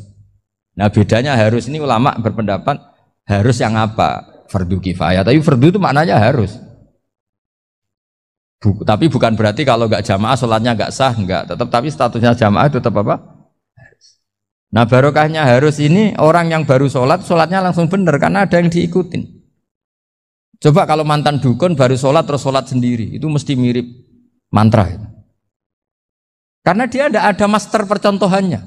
Nah bedanya harus ini ulama berpendapat harus yang apa? Fardu kifayah. Tapi fardu itu maknanya harus. Tapi bukan berarti kalau nggak jamaah sholatnya nggak sah, nggak. Tapi statusnya jamaah tetap apa? Harus. Nah barokahnya harus ini orang yang baru sholatnya langsung benar karena ada yang diikutin. Coba kalau mantan dukun baru sholat terus sholat sendiri, itu mesti mirip mantra. Karena dia tidak ada master percontohannya.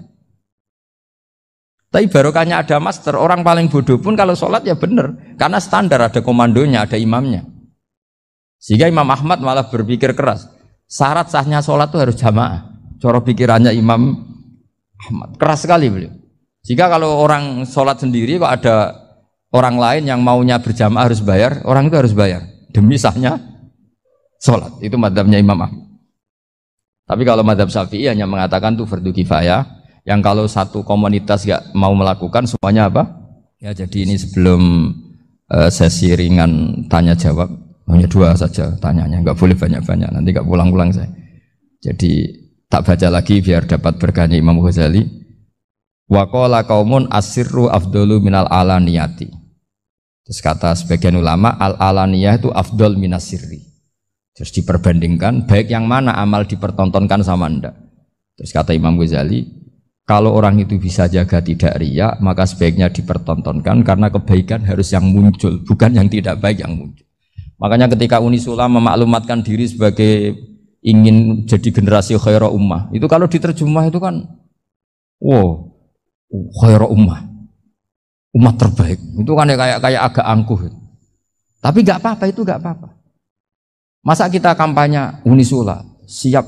Tapi barokahnya ada master, orang paling bodoh pun kalau sholat ya benar, karena standar ada komandonya, ada imamnya. Sehingga Imam Ahmad malah berpikir keras, syarat sahnya sholat itu harus jamaah. Cara pikirannya Imam Ahmad keras sekali beliau. Jika kalau orang sholat sendiri kok ada orang lain yang maunya berjamaah harus bayar, orang itu harus bayar demi sahnya sholat. Itu madzhabnya Imam Ahmad. Tapi kalau madzhab Syafi'i hanya mengatakan itu fardu kifayah, yang kalau satu komunitas gak mau melakukan semuanya apa? Ya jadi ini sebelum sesi ringan tanya jawab, hanya 2 saja tanyanya, nggak boleh banyak-banyak, nanti nggak pulang-pulang saya. Jadi tak baca lagi biar dapat berkahnya Imam Ghazali. Wa qala qaumun asirru afdalu minal alaniyati. Terus kata sebagian ulama al-alaniyah itu afdal minas sirri. Terus diperbandingkan baik yang mana amal dipertontonkan sama anda. Terus kata Imam Ghazali, kalau orang itu bisa jaga tidak riya, maka sebaiknya dipertontonkan karena kebaikan harus yang muncul, bukan yang tidak baik yang muncul. Makanya ketika Unisula memaklumatkan diri sebagai ingin jadi generasi khairah ummah, itu kalau diterjemah itu kan wow, khairah ummah, umat terbaik. Itu kan kayak agak angkuh. Tapi nggak apa-apa, itu nggak apa-apa. Masa kita kampanye Unisula siap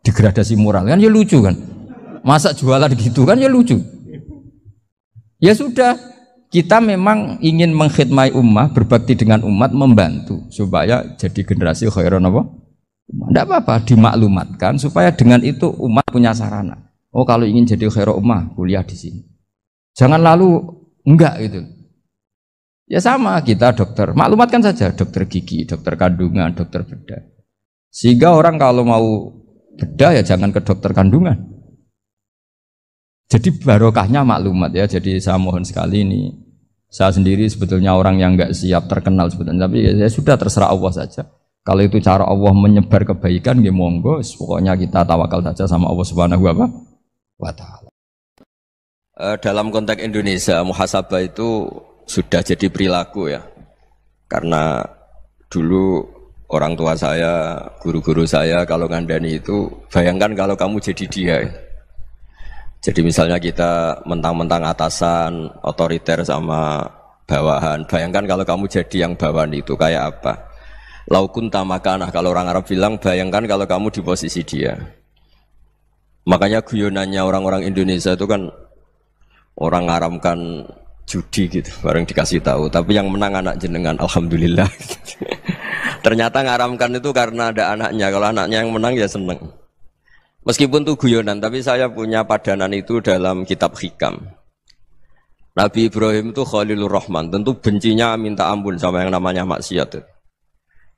degradasi moral, kan ya lucu kan. Masa jualan gitu kan ya lucu. Ya sudah, kita memang ingin mengkhidmati ummah, berbakti dengan umat, membantu supaya jadi generasi khairan apa? Tidak apa-apa, dimaklumatkan supaya dengan itu umat punya sarana. Oh kalau ingin jadi khairan ummah, kuliah di sini. Jangan lalu enggak gitu. Ya sama kita dokter, maklumatkan saja dokter gigi, dokter kandungan, dokter bedah. Sehingga orang kalau mau bedah ya jangan ke dokter kandungan. Jadi barokahnya maklumat ya. Jadi saya mohon sekali ini, saya sendiri sebetulnya orang yang enggak siap terkenal sebetulnya, tapi ya sudah terserah Allah saja. Kalau itu cara Allah menyebar kebaikan, ya monggo. Pokoknya kita tawakal saja sama Allah Subhanahu wa Ta'ala. Dalam konteks Indonesia, muhasabah itu sudah jadi perilaku ya. Karena dulu orang tua saya, guru-guru saya kalau ngandani itu, bayangkan kalau kamu jadi dia. Jadi misalnya kita mentang-mentang atasan, otoriter sama bawahan. Bayangkan kalau kamu jadi yang bawahan itu kayak apa? Laukun tamakanah, kalau orang Arab bilang, bayangkan kalau kamu di posisi dia. Makanya guyonannya orang-orang Indonesia itu kan orang ngaramkan judi gitu, bareng dikasih tahu. Tapi yang menang anak jenengan, alhamdulillah. Ternyata ngaramkan itu karena ada anaknya. Kalau anaknya yang menang ya seneng. Meskipun itu guyonan, tapi saya punya padanan itu dalam kitab Hikam. Nabi Ibrahim itu Khalilur Rahman, tentu bencinya minta ampun sama yang namanya maksiat.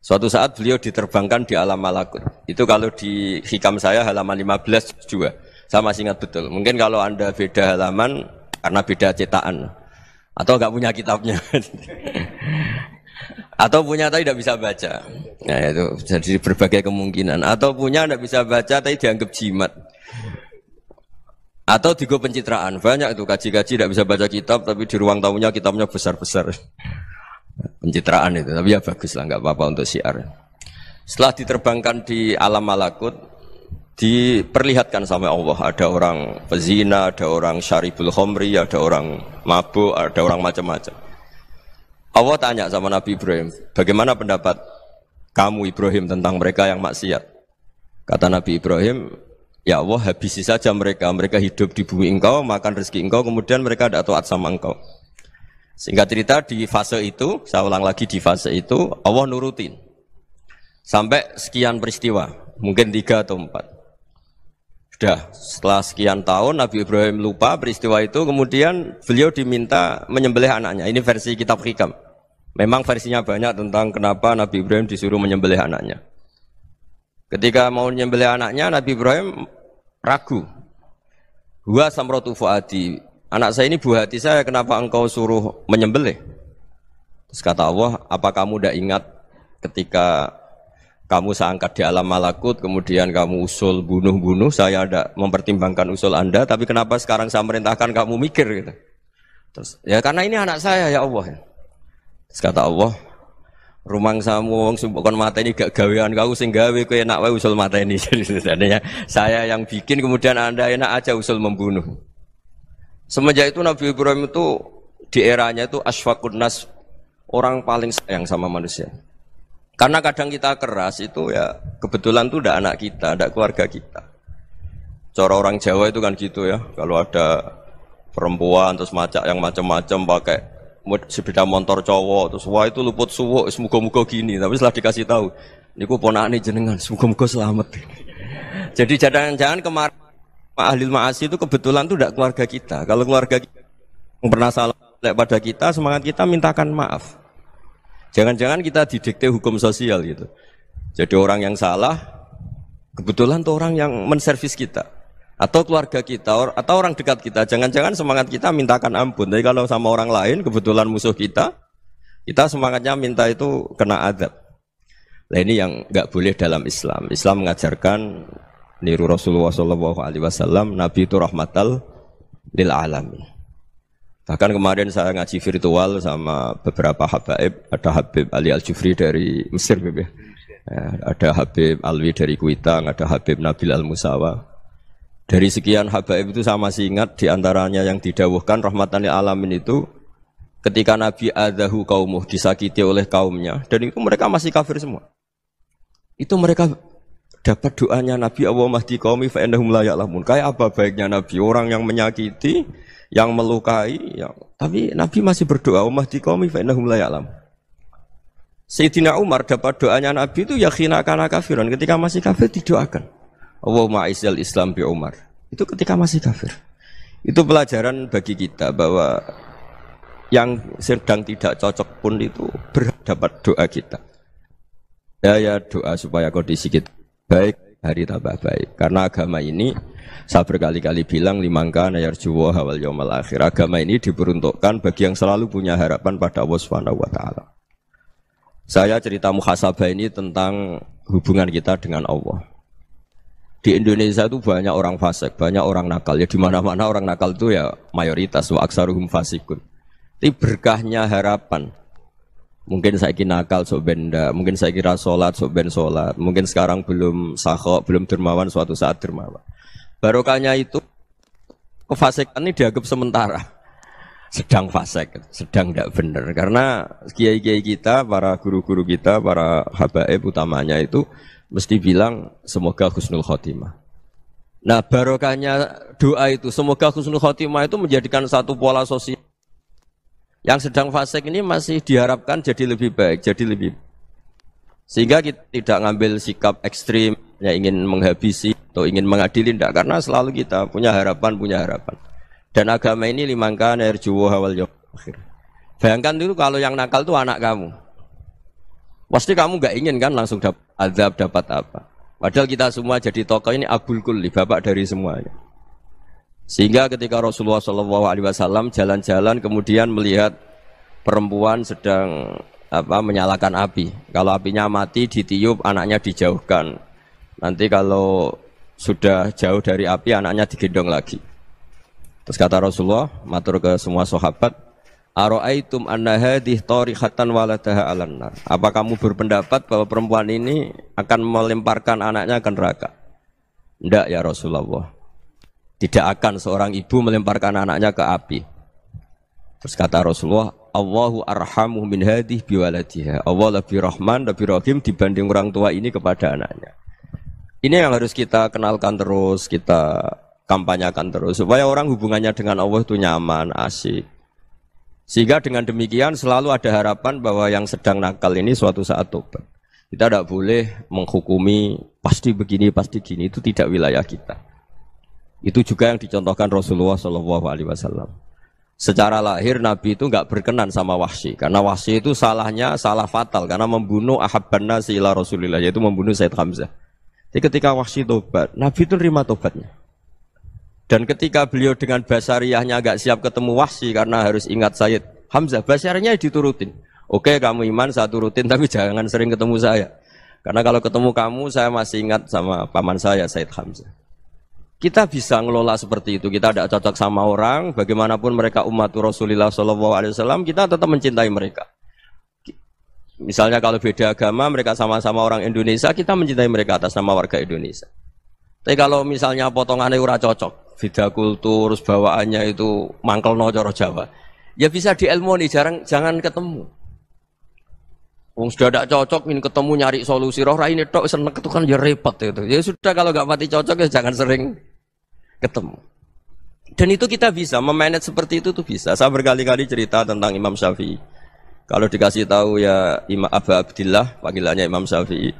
Suatu saat beliau diterbangkan di alam malakut. Itu kalau di Hikam saya halaman 15 juga. Saya masih ingat betul. Mungkin kalau Anda beda halaman karena beda cetakan. Atau enggak punya kitabnya. Atau punya tapi tidak bisa baca. Nah itu jadi berbagai kemungkinan. Atau punya tidak bisa baca tapi dianggap jimat. Atau digo pencitraan. Banyak itu kaji-kaji tidak bisa baca kitab tapi di ruang tamunya kitabnya besar-besar. Pencitraan itu, tapi ya bagus lah, nggak apa-apa untuk syiar. Setelah diterbangkan di alam malakut, diperlihatkan sama Allah, ada orang pezina, ada orang syaribul khomri, ada orang mabuk, ada orang macam-macam. Allah tanya sama Nabi Ibrahim, bagaimana pendapat kamu Ibrahim tentang mereka yang maksiat? Kata Nabi Ibrahim, ya Allah habisi saja mereka, mereka hidup di bumi engkau, makan rezeki engkau, kemudian mereka tidak taat sama engkau. Singkat cerita di fase itu, saya ulang lagi di fase itu, Allah nurutin. Sampai sekian peristiwa, mungkin 3 atau 4. Sudah, setelah sekian tahun Nabi Ibrahim lupa peristiwa itu, kemudian beliau diminta menyembelih anaknya. Ini versi kitab Hikam. Memang versinya banyak tentang kenapa Nabi Ibrahim disuruh menyembelih anaknya. Ketika mau menyembelih anaknya, Nabi Ibrahim ragu. Huwa samratu fuadi. Anak saya ini buah hati saya, kenapa engkau suruh menyembelih? Terus kata Allah, apa kamu tidak ingat ketika kamu saya angkat di alam malakut, kemudian kamu usul bunuh-bunuh, saya tidak mempertimbangkan usul Anda, tapi kenapa sekarang saya merintahkan kamu mikir? Gitu. Terus, ya karena ini anak saya ya Allah. Terus kata Allah, rumang samu wong sumpukon mata ini gak gawean kau sing gawe kowe enak wae usul mata ini. Jadi saya yang bikin, kemudian Anda enak aja usul membunuh. Semenjak itu Nabi Ibrahim itu di eranya itu asfaqun nas, orang paling sayang sama manusia. Karena kadang kita keras itu ya kebetulan itu udah anak kita, ada keluarga kita. Cara orang Jawa itu kan gitu ya, kalau ada perempuan terus macak yang macam-macam pakai sepeda motor cowok terus wah itu luput suwo semoga-moga gini, tapi setelah dikasih tahu niku ponakane jenengan semoga-moga selamat. Jadi jangan-jangan kemarin ahli ma'asi itu kebetulan tuh tidak keluarga kita. Kalau keluarga kita yang pernah salah pada kita, semangat kita mintakan maaf. Jangan-jangan kita didikte hukum sosial gitu. Jadi orang yang salah kebetulan tuh orang yang menservis kita atau keluarga kita atau orang dekat kita, jangan-jangan semangat kita mintakan ampun. Tapi kalau sama orang lain kebetulan musuh kita semangatnya minta itu kena adab. Nah ini yang nggak boleh dalam Islam. Islam mengajarkan niru Rasulullah SAW, Nabi itu rahmatal lil alamin. Bahkan kemarin saya ngaji virtual sama beberapa habaib, ada Habib Ali Al-Jufri dari Mesir, ada Habib Alwi dari Kuitang, ada Habib Nabil Al-Musawa. Dari sekian habaib itu saya masih ingat diantaranya yang didawuhkan rahmatan lil alamin itu ketika Nabi adahu kaumuh, disakiti oleh kaumnya, dan itu mereka masih kafir semua. Itu mereka dapat doanya Nabi Allahumma hdi qaumi fa innahum la ya'lamun. Kayak apa baiknya Nabi, orang yang menyakiti, yang melukai, tapi Nabi masih berdoa Allahumma hdi qaumi fa innahum la ya'lamun. Sayyidina Umar dapat doanya Nabi itu yakhina kana kafiran, ketika masih kafir didoakan Allahumma aizzal Islam bi Umar. Itu ketika masih kafir. Itu pelajaran bagi kita bahwa yang sedang tidak cocok pun itu berdapat doa kita. Ya doa supaya kondisi kita baik, hari tambah baik. Karena agama ini saya berkali-kali bilang limangka nayarjuwa wal yaumal akhir. Agama ini diperuntukkan bagi yang selalu punya harapan pada Allah Subhanahu wa taala. Saya cerita muhasabah ini tentang hubungan kita dengan Allah. Di Indonesia itu banyak orang fasik, banyak orang nakal. Ya di mana-mana orang nakal itu ya mayoritas wa aksaruhum fasikun. Tapi berkahnya harapan. Mungkin saya kira nakal sok benda, mungkin saya kira sholat sok ben sholat, mungkin sekarang belum sakhok, belum dermawan, suatu saat dermawan. Barokahnya itu kefasikan ini dianggap sementara, sedang fasik, sedang tidak benar. Karena kiai-kiai kita, para guru-guru kita, para habaib utamanya itu mesti bilang semoga husnul khotimah. Nah barokahnya doa itu semoga husnul khotimah itu menjadikan satu pola sosial. Yang sedang fasik ini masih diharapkan jadi lebih baik, jadi lebih. Sehingga kita tidak ngambil sikap ekstrim, ya ingin menghabisi atau ingin mengadili, tidak. Karena selalu kita punya harapan. Dan agama ini limangka nerjuwa wal yaumal akhir. Bayangkan dulu kalau yang nakal itu anak kamu. Pasti kamu nggak ingin kan langsung dapat azab, dapat apa. Padahal kita semua jadi tokoh ini abul kulli, bapak dari semuanya. Sehingga ketika Rasulullah SAW jalan-jalan kemudian melihat perempuan sedang menyalakan api. Kalau apinya mati ditiup, anaknya dijauhkan. Nanti kalau sudah jauh dari api, anaknya digendong lagi. Terus kata Rasulullah, matur ke semua sahabat, Aro'aitum anna hadih tarihatan waladaha alan nar. Apa kamu berpendapat bahwa perempuan ini akan melemparkan anaknya ke neraka? Tidak ya Rasulullah. Tidak akan seorang ibu melemparkan anaknya ke api. Terus kata Rasulullah, Allahu arhamu min hadih biwaladiha. Allah lebih rahman, lebih rahim dibanding orang tua ini kepada anaknya. Ini yang harus kita kenalkan terus, kita kampanyakan terus. Supaya orang hubungannya dengan Allah itu nyaman, asik. Sehingga dengan demikian selalu ada harapan bahwa yang sedang nakal ini suatu saat tobat. Kita tidak boleh menghukumi pasti begini, pasti gini. Itu tidak wilayah kita. Itu juga yang dicontohkan Rasulullah SAW. Secara lahir Nabi itu nggak berkenan sama Wahsy. Karena Wahsy itu salahnya salah fatal. Karena membunuh ahabban nasi ila Rasulillah. Yaitu membunuh Sayyid Hamzah. Jadi ketika Wahsy tobat, Nabi itu nerima tobatnya. Dan ketika beliau dengan basariyahnya agak siap ketemu Wahsy karena harus ingat Sayyid Hamzah, basariyahnya diturutin. Oke, kamu iman, saya turutin, tapi jangan sering ketemu saya. Karena kalau ketemu kamu, saya masih ingat sama paman saya, Sayyid Hamzah. Kita bisa ngelola seperti itu. Kita tidak cocok sama orang, bagaimanapun mereka umat Rasulullah SAW, kita tetap mencintai mereka. Misalnya kalau beda agama, mereka sama-sama orang Indonesia, kita mencintai mereka atas nama warga Indonesia. Tapi kalau misalnya potongannya ora cocok, beda kultur, bawaannya itu mangkelno cara Jawa, ya bisa diilmoni, jangan ketemu. Wong sudah tidak cocok, ini ketemu nyari solusi. Roh ini tok seneng itu kan ya repot itu. Ya sudah kalau nggak pati cocok ya jangan sering ketemu. Dan itu kita bisa memanage seperti itu tuh bisa. Saya berkali-kali cerita tentang Imam Syafi'i. Kalau dikasih tahu ya Imam Aba Abdillah, panggilannya Imam Syafi'i,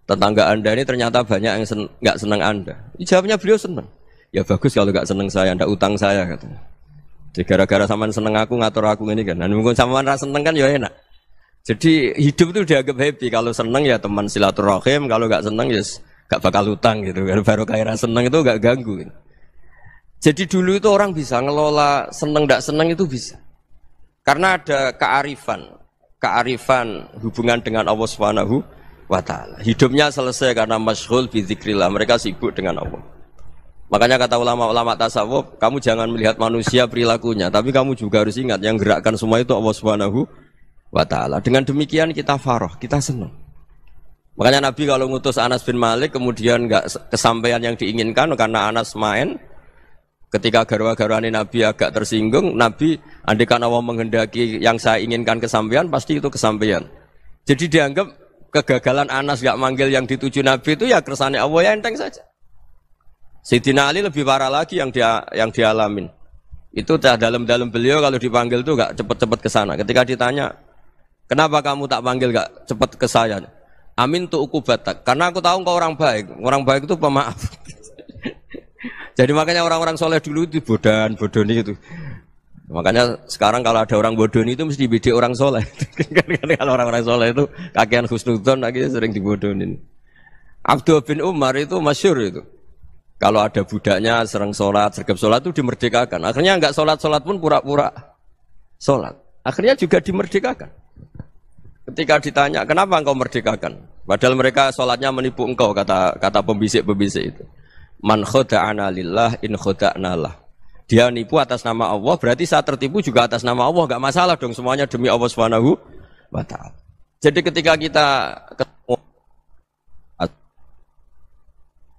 tetangga Anda ini ternyata banyak yang nggak senang Anda. Jawabnya beliau senang. Ya bagus kalau nggak senang saya, ndak utang saya katanya. Jadi gara-gara sampean seneng aku ngatur aku ini kan. Dan mungkin sampean ra seneng kan ya enak. Jadi hidup itu dianggap happy. Kalau seneng ya teman silaturahim, kalau nggak seneng ya nggak bakal utang gitu. Baru kayak seneng itu nggak ganggu. Gitu. Jadi dulu itu orang bisa ngelola seneng nggak seneng itu bisa. Karena ada kearifan hubungan dengan Allah Subhanahu wa taala. Hidupnya selesai karena masyghul bi dzikrillah. Mereka sibuk dengan Allah. Makanya kata ulama-ulama tasawuf, kamu jangan melihat manusia perilakunya, tapi kamu juga harus ingat yang gerakkan semua itu Allah Subhanahu wa taala. Dengan demikian kita farah, kita senang. Makanya Nabi kalau ngutus Anas bin Malik kemudian enggak kesampaian yang diinginkan karena Anas main, ketika garwa-garwane Nabi agak tersinggung, Nabi andaikan Allah menghendaki yang saya inginkan kesampaian, pasti itu kesampaian. Jadi dianggap kegagalan Anas enggak manggil yang dituju Nabi itu ya kersane Allah, ya enteng saja. Sayyidina Ali lebih parah lagi yang dialamin. Itu dalam beliau kalau dipanggil itu enggak cepat-cepat ke sana. Ketika ditanya, "Kenapa kamu tak panggil enggak cepat ke saya?" "Amin tu ukubatak." Karena aku tahu engkau orang baik. Orang baik itu pemaaf. Jadi makanya orang-orang soleh dulu itu bodoni itu. Makanya sekarang kalau ada orang bodoni itu mesti dibidik orang soleh. Kalau orang-orang soleh itu kakean husnudzon lagi sering dibodonin. Abdul bin Umar itu masyhur itu. Kalau ada budaknya sering sholat, sergap sholat itu dimerdekakan. Akhirnya enggak sholat pun pura-pura sholat. Akhirnya juga dimerdekakan. Ketika ditanya, kenapa engkau merdekakan? Padahal mereka sholatnya menipu engkau, kata pembisik-pembisik itu. Man khoda'ana lillah in khoda'na lah. Dia nipu atas nama Allah, berarti saat tertipu juga atas nama Allah. Enggak masalah dong, semuanya demi Allah Subhanahu wa ta'ala. Jadi ketika kita ketemu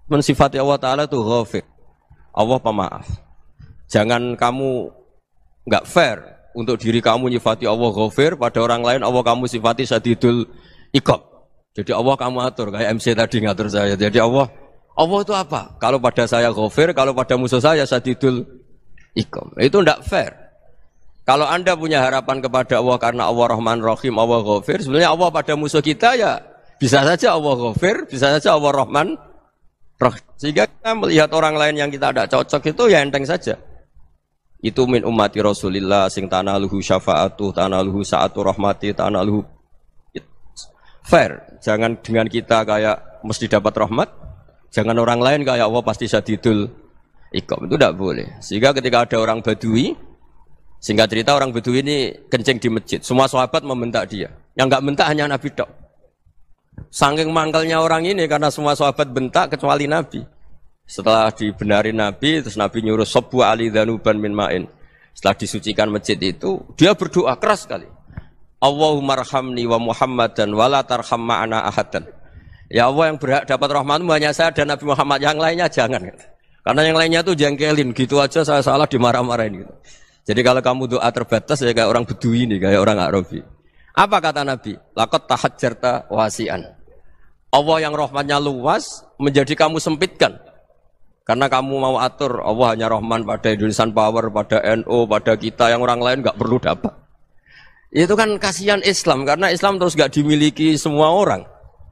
mensifati Allah Ta'ala itu ghafir, Allah pemaaf. Jangan kamu enggak fair untuk diri kamu nyifati Allah ghafir, pada orang lain Allah kamu sifati syadidul iqab. Jadi Allah kamu atur, kayak MC tadi ngatur saya. Jadi Allah itu apa? Kalau pada saya ghafir, kalau pada musuh saya syadidul iqab. Itu enggak fair. Kalau Anda punya harapan kepada Allah karena Allah Rahman Rahim, Allah ghafir, sebenarnya Allah pada musuh kita ya bisa saja Allah ghafir, bisa saja Allah Rahman Rahim. Sehingga kita melihat orang lain yang kita tidak cocok itu ya enteng saja. Itu min ummati Rasulillah sing tanaluhu syafa'atu, tanaluhu sa'atu rahmati, tanaluhu fair. Jangan dengan kita kayak mesti dapat rahmat. Jangan orang lain kayak Allah pasti syadidul iqab. Itu tidak boleh. Sehingga ketika ada orang Badui, singkat cerita orang Badui ini kencing di masjid. Semua sahabat membentak dia. Yang enggak bentak hanya Nabi tok. Saking mangkelnya orang ini karena semua sahabat bentak kecuali Nabi. Setelah dibenarin Nabi, terus Nabi nyuruh sabbu ali dhanuban min ma'in. Setelah disucikan masjid itu, dia berdoa keras sekali. Allahumma arhamni wa Muhammadan wa la tarham ma'ana ahadan. Ya Allah, yang berhak dapat rahmatmu hanya saya dan Nabi Muhammad, yang lainnya jangan. Karena yang lainnya tuh jengkelin, gitu aja saya salah dimarah-marahin gitu. Jadi kalau kamu doa terbatas ya kayak orang Bedui ini, kayak orang Arabi. Apa kata Nabi? Laqad tahajjarta wasi'an. Allah yang rahmatnya luas menjadi kamu sempitkan. Karena kamu mau atur Allah hanya rahman pada Indonesian Power, pada NU, pada kita, yang orang lain nggak perlu dapat. Itu kan kasihan Islam, karena Islam terus nggak dimiliki semua orang.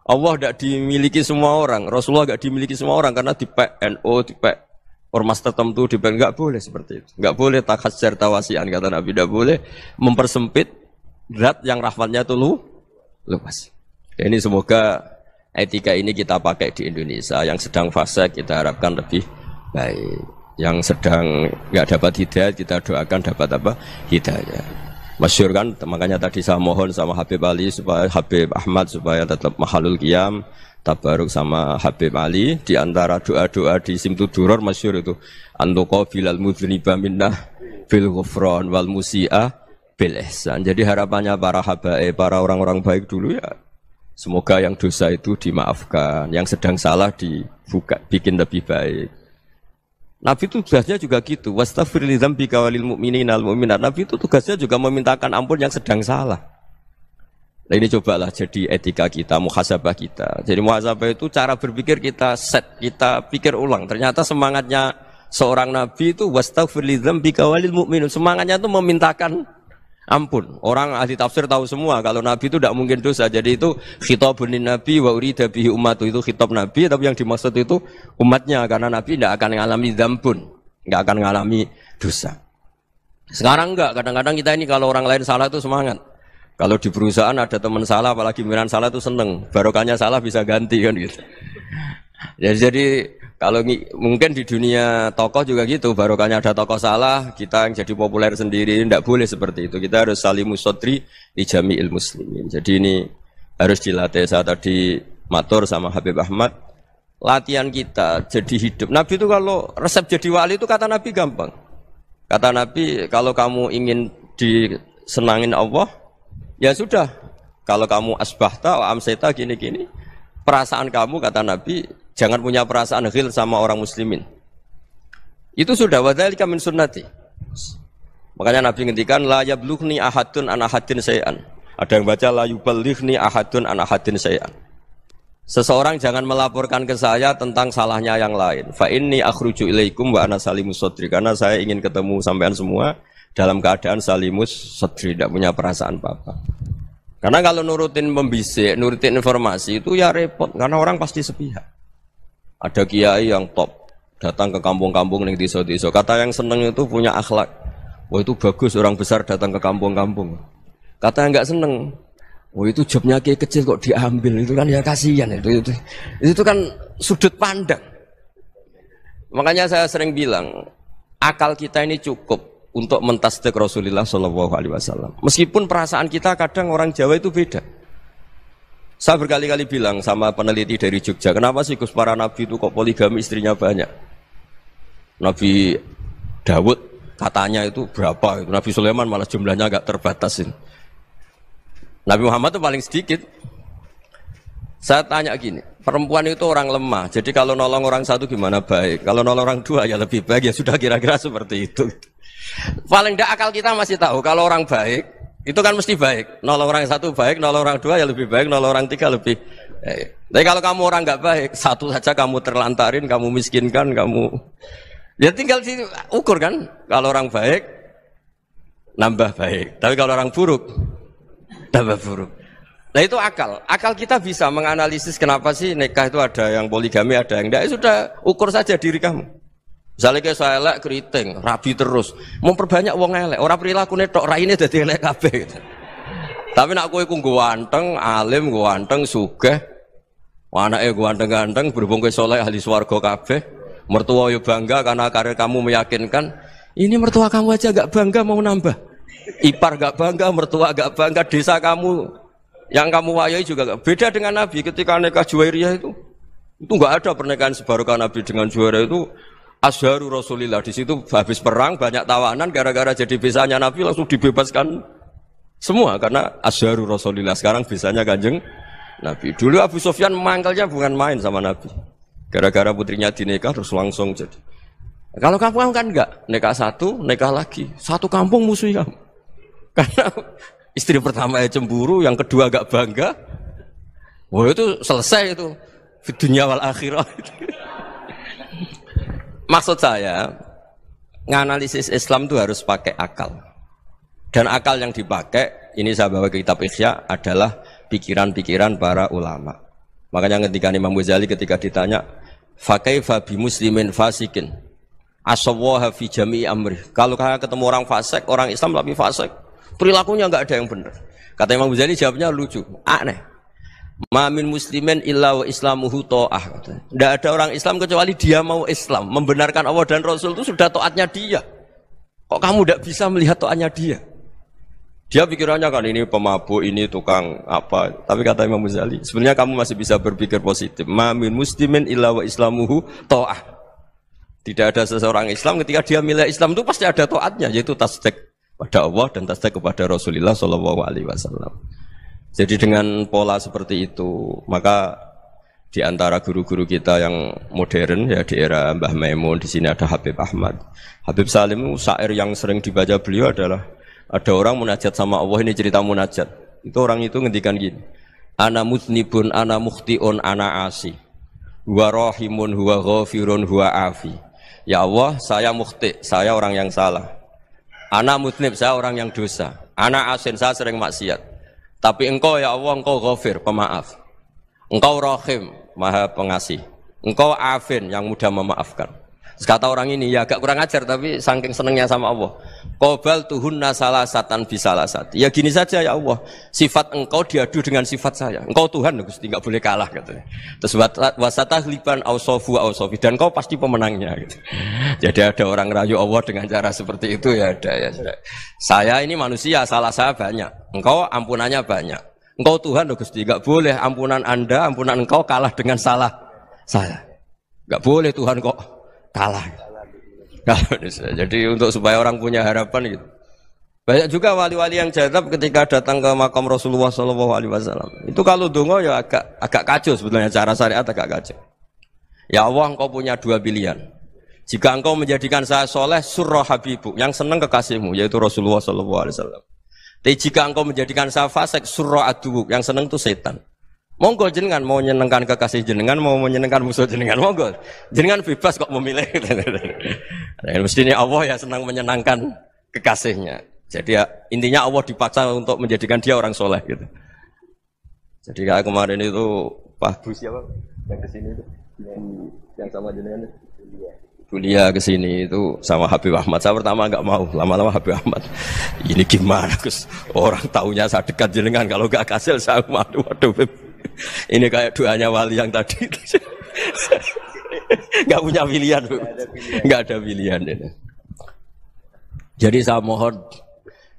Allah nggak dimiliki semua orang, Rasulullah nggak dimiliki semua orang karena di NU, di ormas tertentu, di nggak boleh seperti itu. Nggak boleh takhasyar tawasian, kata Nabi, nggak boleh mempersempit zat yang rahmatnya itu luas. Ini semoga etika ini kita pakai di Indonesia. Yang sedang fase kita harapkan lebih baik. Yang sedang nggak dapat hidayah kita doakan dapat apa? Hidayah. Masyhur kan, makanya tadi saya mohon sama Habib Ali supaya Habib Ahmad supaya tetap mahalul qiyam, tabaruk sama Habib Ali. Di antara doa-doa di Simtud Duror masyhur itu antuqa bilal mudhniba minnah bil ghufran wal musi'ah bil ihsan. Jadi harapannya para habaib, para orang-orang baik dulu ya, semoga yang dosa itu dimaafkan, yang sedang salah dibuka, bikin lebih baik. Nabi itu tugasnya juga gitu. Wastaghfir li dzambika walil mu'minina wal mu'minat. Nabi itu tugasnya juga memintakan ampun yang sedang salah. Nah ini cobalah jadi etika kita, muhasabah kita. Jadi muhasabah itu cara berpikir kita set, kita pikir ulang. Ternyata semangatnya seorang nabi itu wastaghfir lidzambika walil mu'minun. Semangatnya itu memintakan ampun. Orang ahli tafsir tahu semua kalau nabi itu tidak mungkin dosa. Jadi itu khitabun nabi wa urida bihi ummatu, itu khitab nabi tapi yang dimaksud itu umatnya, karena nabi tidak akan mengalami dzambun, enggak akan mengalami dosa. Sekarang enggak, kadang-kadang kita ini kalau orang lain salah itu semangat. Kalau di perusahaan ada teman salah, apalagi pimpinan salah itu seneng. Barokahnya salah bisa ganti kan gitu. Jadi kalau mungkin di dunia tokoh juga gitu, barokahnya ada tokoh salah, kita yang jadi populer sendiri, tidak boleh seperti itu. Kita harus salimus sodri di jami'il muslimin. Jadi ini harus dilatih. Saya tadi matur sama Habib Ahmad, latihan kita jadi hidup. Nabi itu kalau resep jadi wali itu kata Nabi gampang. Kata Nabi, kalau kamu ingin disenangin Allah, ya sudah, kalau kamu asbahta wa amseta gini-gini, perasaan kamu, kata Nabi, jangan punya perasaan ghil sama orang muslimin. Itu sudah, wadzalika min sunnati. Makanya Nabi ngendikan la yablughni ahadun an ahadin syai'an. Ada yang baca la yuballighni ahadun an ahadin syai'an. Seseorang jangan melaporkan ke saya tentang salahnya yang lain. Fa inni akhruju ilaikum wa ana salimus sodri. Karena saya ingin ketemu sampean semua dalam keadaan salimus sodri, tidak punya perasaan apa-apa. Karena kalau nurutin membisik, nurutin informasi itu ya repot, karena orang pasti sepihak. Ada kiai yang top, datang ke kampung-kampung ning desa-desa. Kata yang seneng itu punya akhlak. Wah itu bagus, orang besar datang ke kampung-kampung. Kata yang enggak seneng, wah itu jobnya kiai kecil kok diambil, itu kan ya kasihan itu kan sudut pandang. Makanya saya sering bilang, akal kita ini cukup untuk mentasdik Rasulullah Shallallahu Alaihi Wasallam. Meskipun perasaan kita kadang orang Jawa itu beda. Saya berkali-kali bilang sama peneliti dari Jogja, kenapa sih Gus para nabi itu kok poligami istrinya banyak? Nabi Dawud katanya itu berapa? Nabi Sulaiman malah jumlahnya agak terbatas. Nabi Muhammad itu paling sedikit. Saya tanya gini, perempuan itu orang lemah, jadi kalau nolong orang satu gimana baik? Kalau nolong orang dua ya lebih baik, ya sudah kira-kira seperti itu. Paling tidak akal kita masih tahu kalau orang baik itu kan mesti baik. Nolong orang satu baik, nolong orang dua ya lebih baik, nolong orang tiga lebih baik. Tapi kalau kamu orang nggak baik, satu saja kamu terlantarin, kamu miskinkan, kamu ya tinggal diukur kan. Kalau orang baik nambah baik, tapi kalau orang buruk tambah buruk. Nah itu akal. Akal kita bisa menganalisis kenapa sih nikah itu ada yang poligami, ada yang enggak. Ya sudah, ukur saja diri kamu. Misalnya kayak saya elek keriting, rabi terus, memperbanyak wong elek, orang perilaku netok raine dadi elek kabeh gitu. Tapi nak kowe ku ganteng, alim, ganteng, sugih, anake ganteng-ganteng, berhubung kowe saleh ahli swarga kabeh, mertua yo bangga karena karir kamu meyakinkan. Ini mertua kamu aja gak bangga mau nambah. Ipar gak bangga, mertua gak bangga, desa kamu yang kamu wayai juga gak. Beda dengan Nabi ketika nikah Juwairiyah itu gak ada pernikahan sebarokah Nabi dengan Juwairiyah itu. Azharu Rasulillah, di situ habis perang banyak tawanan, gara-gara jadi bisanya Nabi langsung dibebaskan semua karena Azharu Rasulillah. Sekarang bisanya Kanjeng Nabi. Dulu Abu Sufyan mangkalnya bukan main sama Nabi, gara-gara putrinya dinikah terus langsung jadi. Kalau kamu kan enggak, nikah satu, nikah lagi, satu kampung musuh kamu. Karena istri pertama ya cemburu, yang kedua agak bangga. Wah itu selesai itu, di dunia wal akhirah. Maksud saya, nganalisis Islam itu harus pakai akal. Dan akal yang dipakai, ini saya bawa ke kitab Ihya, adalah pikiran-pikiran para ulama. Makanya ketika Imam Ghazali ketika ditanya, fakaifa bi muslimin fasikin asawwaha fi jami'i amri. Kalau kayak ketemu orang fasik, orang Islam tapi fasik, perilakunya enggak ada yang benar. Kata Imam Ghazali jawabnya lucu, aneh. Ma min muslimin illa wa islamuhu ta'ah. Tidak ada orang Islam kecuali dia mau Islam, membenarkan Allah dan Rasul itu sudah taatnya dia. Kok kamu tidak bisa melihat taatnya dia? Dia pikirannya kan ini pemabuk, ini tukang apa. Tapi kata Imam Ghazali, sebenarnya kamu masih bisa berpikir positif. Ma min muslimin illa wa islamuhu ta'ah. Tidak ada seseorang Islam ketika dia milih Islam itu pasti ada taatnya, yaitu tasdik pada Allah dan tasdik kepada Rasulullah sallallahu alaihi wasallam. Jadi dengan pola seperti itu, maka di antara guru-guru kita yang modern ya di era Mbah Maimun, di sini ada Habib Ahmad. Habib Salim, syair yang sering dibaca beliau adalah ada orang munajat sama Allah, ini cerita munajat. Itu orang itu ngendikan gini, ana mutnibun, ana mukhtiun, ana asi, huwa rahimun, huwa ghafirun, huwa afi. Ya Allah, saya mukhti, saya orang yang salah. Ana mudnib, saya orang yang dosa. Ana asin, saya sering maksiat. Tapi engkau ya Allah, engkau ghafir, pemaaf. Engkau rahim, maha pengasih. Engkau afin, yang mudah memaafkan. Kata orang ini, ya agak kurang ajar, tapi saking senengnya sama Allah. Qobal tuhunna salasatan bisalasat. Ya gini saja ya Allah, sifat engkau diadu dengan sifat saya. Engkau Tuhan, Gusti, enggak boleh kalah katanya. Terus wasatahliban ausofu ausofi, dan kau pasti pemenangnya gitu. Jadi ada orang rayu Allah dengan cara seperti itu ya ada ya. Saya ini manusia, salah saya banyak. Engkau ampunannya banyak. Engkau Tuhan, Gusti, enggak boleh ampunan Anda, ampunan engkau kalah dengan salah saya. Enggak boleh Tuhan kok kalah. Jadi untuk supaya orang punya harapan gitu. Banyak juga wali-wali yang jadab ketika datang ke makam Rasulullah SAW. Itu kalau dongo ya agak kacau sebetulnya, cara syariat agak kacau. Ya Allah, engkau punya dua pilihan. Jika engkau menjadikan saya soleh, surah habibu, yang senang kekasihmu, yaitu Rasulullah SAW. Tapi jika engkau menjadikan saya fasik, surah adubu, yang senang itu setan. Monggo jenengan mau menyenangkan kekasih jenengan, mau menyenangkan musuh jenengan, monggo. Jenengan bebas kok memilih. Mestinya Allah ya senang menyenangkan kekasihnya. Jadi ya, intinya Allah dipaksa untuk menjadikan dia orang soleh gitu. Jadi kayak kemarin itu Pak Bu siapa yang kesini itu, yang sama jenengan kuliah kesini itu sama Habib Ahmad. Saya pertama nggak mau, lama-lama Habib Ahmad. Ini gimana Gus? Orang taunya saya dekat jenengan, kalau nggak kasih saya waduh. Ini kayak doanya wali yang tadi. Nggak punya pilihan, nggak ada pilihan. Jadi saya mohon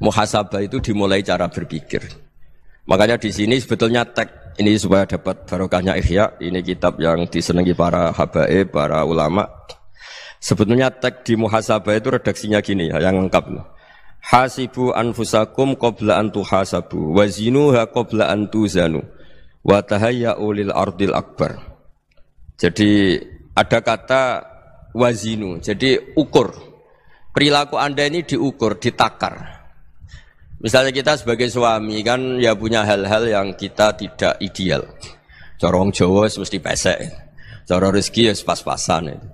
muhasabah itu dimulai cara berpikir. Makanya di sini sebetulnya tag ini supaya dapat barokahnya Ihya. Ini kitab yang disenangi para habaib, para ulama. Sebetulnya tag di muhasabah itu redaksinya gini ya, yang lengkap. Hasibu anfusakum qabla an tuhasabu, wazinuha qabla an tuzanu, wa tahayya'u lil ardil akbar. Jadi ada kata wazinu, jadi ukur. Perilaku Anda ini diukur, ditakar. Misalnya kita sebagai suami kan ya punya hal-hal yang kita tidak ideal. Cara wong Jawa mesti pesek. Cara rezeki ya pas-pasan itu.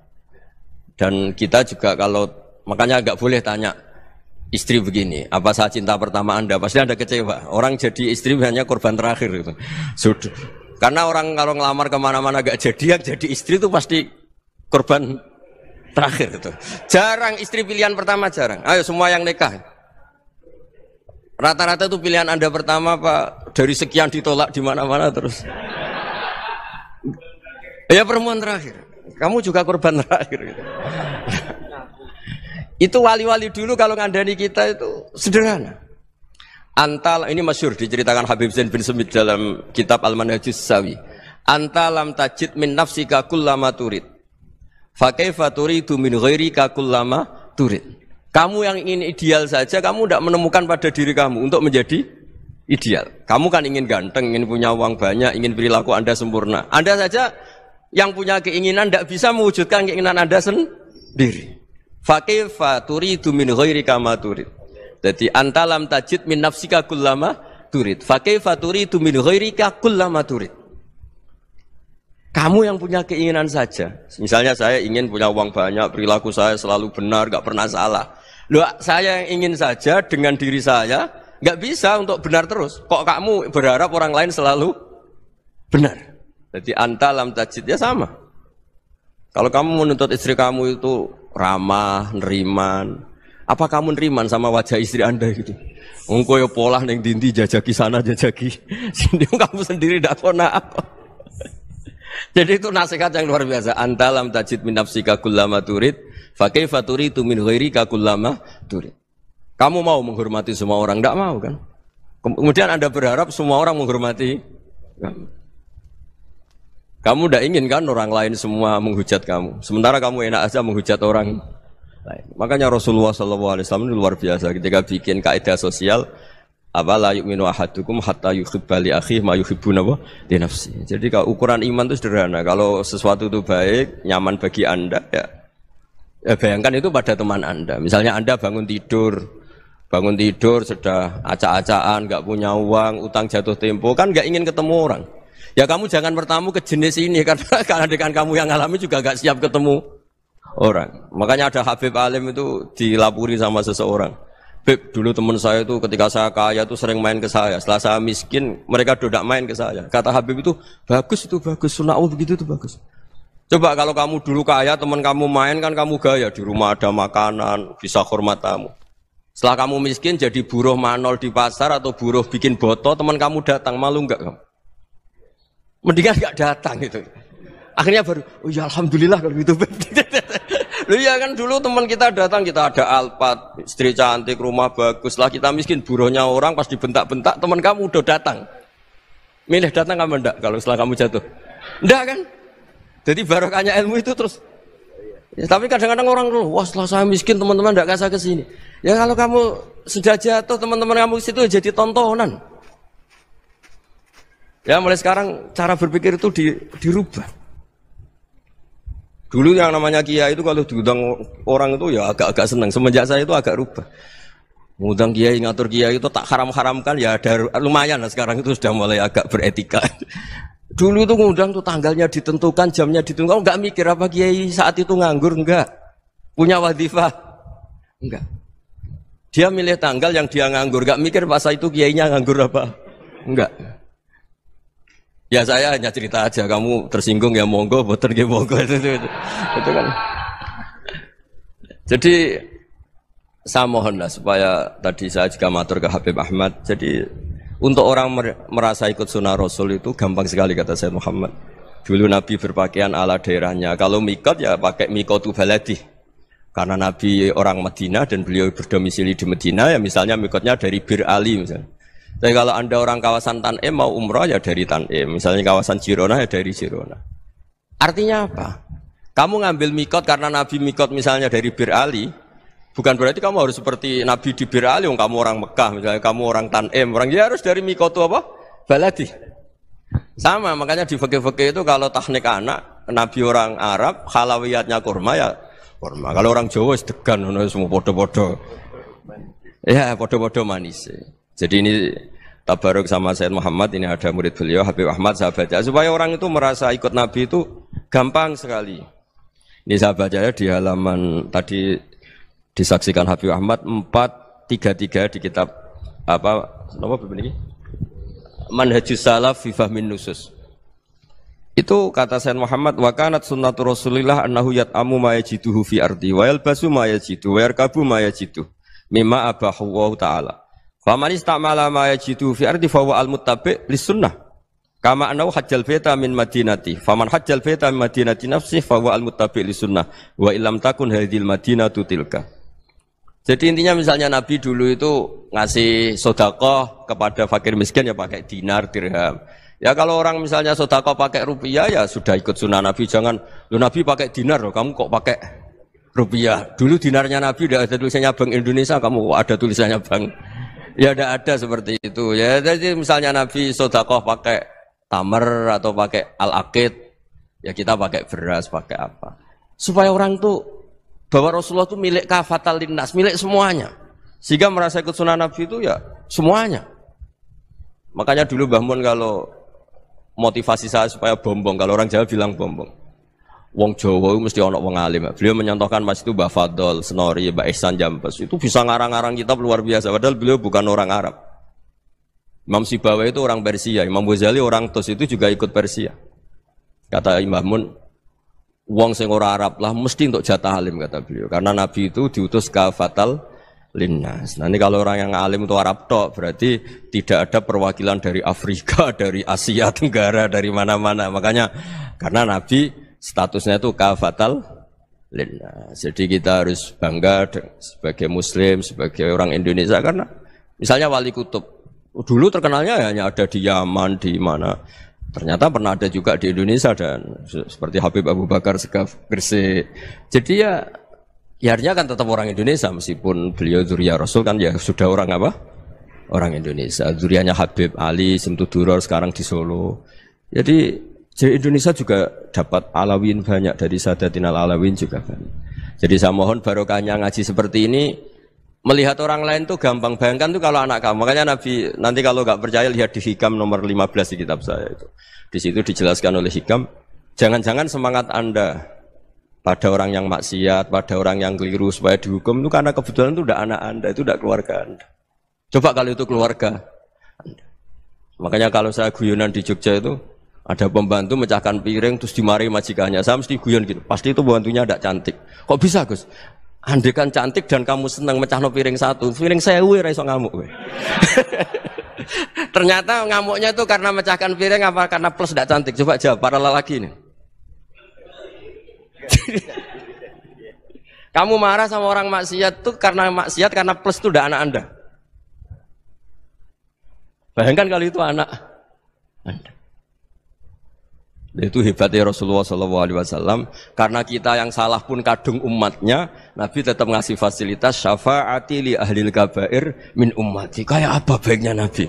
Dan kita juga kalau makanya enggak boleh tanya istri begini, apa saya cinta pertama Anda? Pasti Anda kecewa. Orang jadi istri hanya korban terakhir gitu. Sudah. Karena orang kalau ngelamar kemana-mana gak jadi, yang jadi istri itu pasti korban terakhir gitu. Jarang istri pilihan pertama, jarang. Ayo semua yang nikah. Rata-rata itu pilihan Anda pertama Pak, dari sekian ditolak di mana-mana terus. Ya perempuan terakhir. Kamu juga korban terakhir gitu. Itu wali-wali dulu kalau ngandani kita itu sederhana. Antal ini masyhur diceritakan Habib Zain bin Semit dalam kitab Al-Manhajus Sawi. Anta lam tajid min nafsika kullama turid. Fa kaifa turidu min ghairika kullama turid. Kamu yang ingin ideal saja, kamu tidak menemukan pada diri kamu untuk menjadi ideal. Kamu kan ingin ganteng, ingin punya uang banyak, ingin perilaku Anda sempurna. Anda saja yang punya keinginan tidak bisa mewujudkan keinginan Anda sendiri. Fa kaifa turidu min ghairika ma turid. Jadi anta lam tajid min nafsika kullama turid. Fa kaifa turidu min ghairika kullama turid. Kamu yang punya keinginan saja. Misalnya saya ingin punya uang banyak, perilaku saya selalu benar, enggak pernah salah. Loh, saya yang ingin saja dengan diri saya enggak bisa untuk benar terus. Kok kamu berharap orang lain selalu benar? Jadi anta lam tajid ya sama. Kalau kamu menuntut istri kamu itu ramah, neriman, apa kamu neriman sama wajah istri Anda gitu? Engkau ya pola neng dindi jajaki sana jajaki sini, kamu sendiri tidak kona apa. Jadi itu nasihat yang luar biasa. Anta lam tajid min nafsika kullama turid, fa kaifa turidu min ghairika kullama turid. Kamu mau menghormati semua orang, tidak mau kan? Kemudian Anda berharap semua orang menghormati kamu. Kamu tidak ingin kan orang lain semua menghujat kamu. Sementara kamu enak aja menghujat orang lain. Makanya Rasulullah SAW itu luar biasa ketika bikin kaidah sosial. Apa la yu'minu ahadukum hatta yuhibba li akhihi ma yuhibbu li nafsihi. Jadi kalau ukuran iman itu sederhana. Kalau sesuatu itu baik, nyaman bagi Anda ya bayangkan itu pada teman Anda. Misalnya Anda bangun tidur sudah acak-acakan, enggak punya uang, utang jatuh tempo, kan enggak ingin ketemu orang. Ya kamu jangan bertamu ke jenis ini karena dengan kamu yang alami juga gak siap ketemu orang. Makanya ada Habib Alim itu dilapuri sama seseorang. Beb, dulu teman saya itu ketika saya kaya itu sering main ke saya. Setelah saya miskin, mereka tidak main ke saya. Kata Habib itu bagus, sunau begitu itu bagus. Coba kalau kamu dulu kaya, teman kamu main kan kamu gaya. Di rumah ada makanan, bisa hormat tamu. Setelah kamu miskin jadi buruh manol di pasar atau buruh bikin boto, teman kamu datang, malu enggak kamu? Mendingan enggak datang gitu. Akhirnya baru, oh ya alhamdulillah kalau gitu. Lu ya kan dulu teman kita datang, kita ada Alphard, istri cantik, rumah bagus. Lah kita miskin, buruhnya orang pas dibentak-bentak, teman kamu udah datang. Milih datang kamu enggak kalau setelah kamu jatuh? Enggak kan? Jadi barokahnya ilmu itu terus. Ya, tapi kadang-kadang orang tuh, wah setelah saya miskin teman-teman enggak kasih ke sini. Ya kalau kamu sudah jatuh, teman-teman kamu di situ jadi tontonan. Ya mulai sekarang cara berpikir itu dirubah. Dulu yang namanya kiai itu kalau diundang orang itu ya agak-agak senang. Semenjak saya itu agak rubah. Ngundang kiai, ngatur kiai itu tak haram-haramkan ya ada lumayan lah sekarang itu sudah mulai agak beretika. Dulu itu ngundang tuh tanggalnya ditentukan, jamnya ditentukan. Enggak mikir apa kiai saat itu nganggur, enggak. Punya wadifah, enggak. Dia milih tanggal yang dia nganggur, enggak mikir masa itu kiainya nganggur apa. Enggak. Ya saya hanya cerita aja, kamu tersinggung ya monggo, boten nggih monggo itu kan. Jadi saya mohonlah supaya tadi saya juga matur ke Habib Ahmad. Jadi untuk orang merasa ikut sunnah Rasul itu gampang sekali kata Sayyid Muhammad. Dulu Nabi berpakaian ala daerahnya. Kalau mikot ya pakai mikotu baladi. Karena Nabi orang Madinah dan beliau berdomisili di Madinah ya misalnya mikotnya dari Bir Ali misalnya. Tapi kalau Anda orang kawasan Tanim mau umrah ya dari Tanim. Misalnya kawasan Jirona ya dari Jirona. Artinya apa? Kamu ngambil mikot karena Nabi mikot misalnya dari Bir Ali, bukan berarti kamu harus seperti Nabi di Bir Ali, kamu orang Mekah, misalnya kamu orang Tanim, orang dia harus dari mikot itu apa? Baladi. Sama, makanya di fikih-fikih itu kalau teknik anak, Nabi orang Arab, halawiyatnya kurma ya kurma. Kalau orang Jawa sedegan, semua podo-podo. Ya, podo-podo manis. Jadi ini tabaruk sama Sayyid Muhammad, ini ada murid beliau, Habib Ahmad, saya baca. Supaya orang itu merasa ikut Nabi itu gampang sekali. Ini saya baca ya di halaman tadi disaksikan Habib Ahmad 433 di kitab apa begini? Manhajus Salaf fi Fahmin Nusus. Itu kata Sayyid Muhammad, wa kanat sunnatu Rasulillah annahu yat'amu ma yajiduhu fi ardi wa yalbasu ma yajidu wa yarkabu ma yajidu mimma abahu wa ta'ala. Faman istamala ma yajidu fi ardi fa huwa al-muttabi' lis-sunnah. Kama annahu hajjal baita min madinati. Faman hajjal baita min madinati nafsi fa huwa al-muttabi' lis-sunnah. Wa illam takun hadhil madinatu tilka. Jadi intinya misalnya Nabi dulu itu ngasih sedekah kepada fakir miskin ya pakai dinar, dirham. Ya kalau orang misalnya sedekah pakai rupiah ya sudah ikut sunnah Nabi. Jangan lu Nabi pakai dinar loh, kamu kok pakai rupiah. Dulu dinarnya Nabi udah ada tulisannya Bank Indonesia, kamu kok ada tulisannya Bank. Ya tidak ada seperti itu. Ya jadi misalnya Nabi sedekah pakai tamar atau pakai al-aqid, ya kita pakai beras, pakai apa? Supaya orang tuh bahwa Rasulullah itu milik kafatal linnas, milik semuanya. Sehingga merasa ikut sunnah Nabi itu ya semuanya. Makanya dulu Mbah Mun kalau motivasi saya supaya bombong, kalau orang Jawa bilang bombong. Wong Jawa itu mesti ono wong alim. Beliau menyontohkan mas itu Mbah Fadol, Senori, Mbah Ihsan Jambes. Itu bisa ngarang-ngarang kitab luar biasa. Padahal beliau bukan orang Arab. Imam Sibawai itu orang Persia. Imam Ghazali orang Tus itu juga ikut Persia. Kata Imam Mun, wong sing ora Arab lah mesti untuk jatah alim kata beliau. Karena Nabi itu diutus kafatal linnas. Nah ini kalau orang yang alim itu Arab tok, berarti tidak ada perwakilan dari Afrika, dari Asia Tenggara, dari mana-mana. Makanya karena Nabi statusnya itu kafatal linnas. Jadi kita harus bangga sebagai Muslim, sebagai orang Indonesia karena misalnya Wali Kutub dulu terkenalnya hanya ada di Yaman, di mana. Ternyata pernah ada juga di Indonesia dan seperti Habib Abu Bakar Segaf Gresik. Jadi ya artinya kan tetap orang Indonesia meskipun beliau dzurriyyah Rasul kan ya sudah orang apa? Orang Indonesia. Dzurriyyahnya Habib Ali Simtuduror sekarang di Solo. Jadi Indonesia juga dapat alawin banyak dari Sadatinal Alawin juga banyak. Jadi saya mohon barokahnya ngaji seperti ini. Melihat orang lain tuh gampang, bayangkan tuh kalau anak kamu. Makanya Nabi nanti kalau nggak percaya lihat di Hikam nomor 15 di kitab saya itu. Di situ dijelaskan oleh Hikam, jangan-jangan semangat Anda pada orang yang maksiat, pada orang yang keliru supaya dihukum itu karena kebetulan itu udah anak Anda, itu udah keluarga Anda. Coba kalau itu keluarga Anda. Makanya kalau saya guyonan di Jogja itu ada pembantu mecahkan piring terus dimarahi majikannya, saya mesti guyon gitu. Pasti itu pembantunya tidak cantik. Kok bisa Gus? Andai kan cantik dan kamu senang mecahno piring satu, piring 1000 ora iso ngamuk. Ternyata ngamuknya itu karena mecahkan piring apa karena plus tidak cantik? Coba jawab para lelaki ini. Kamu marah sama orang maksiat itu karena maksiat karena plus itu udah anak Anda. Bayangkan kalau itu anak Anda. Itu hebatnya Rasulullah SAW. Karena kita yang salah pun kadung umatnya, Nabi tetap ngasih fasilitas syafaati li ahlil kabair min ummati. Kayak apa baiknya Nabi?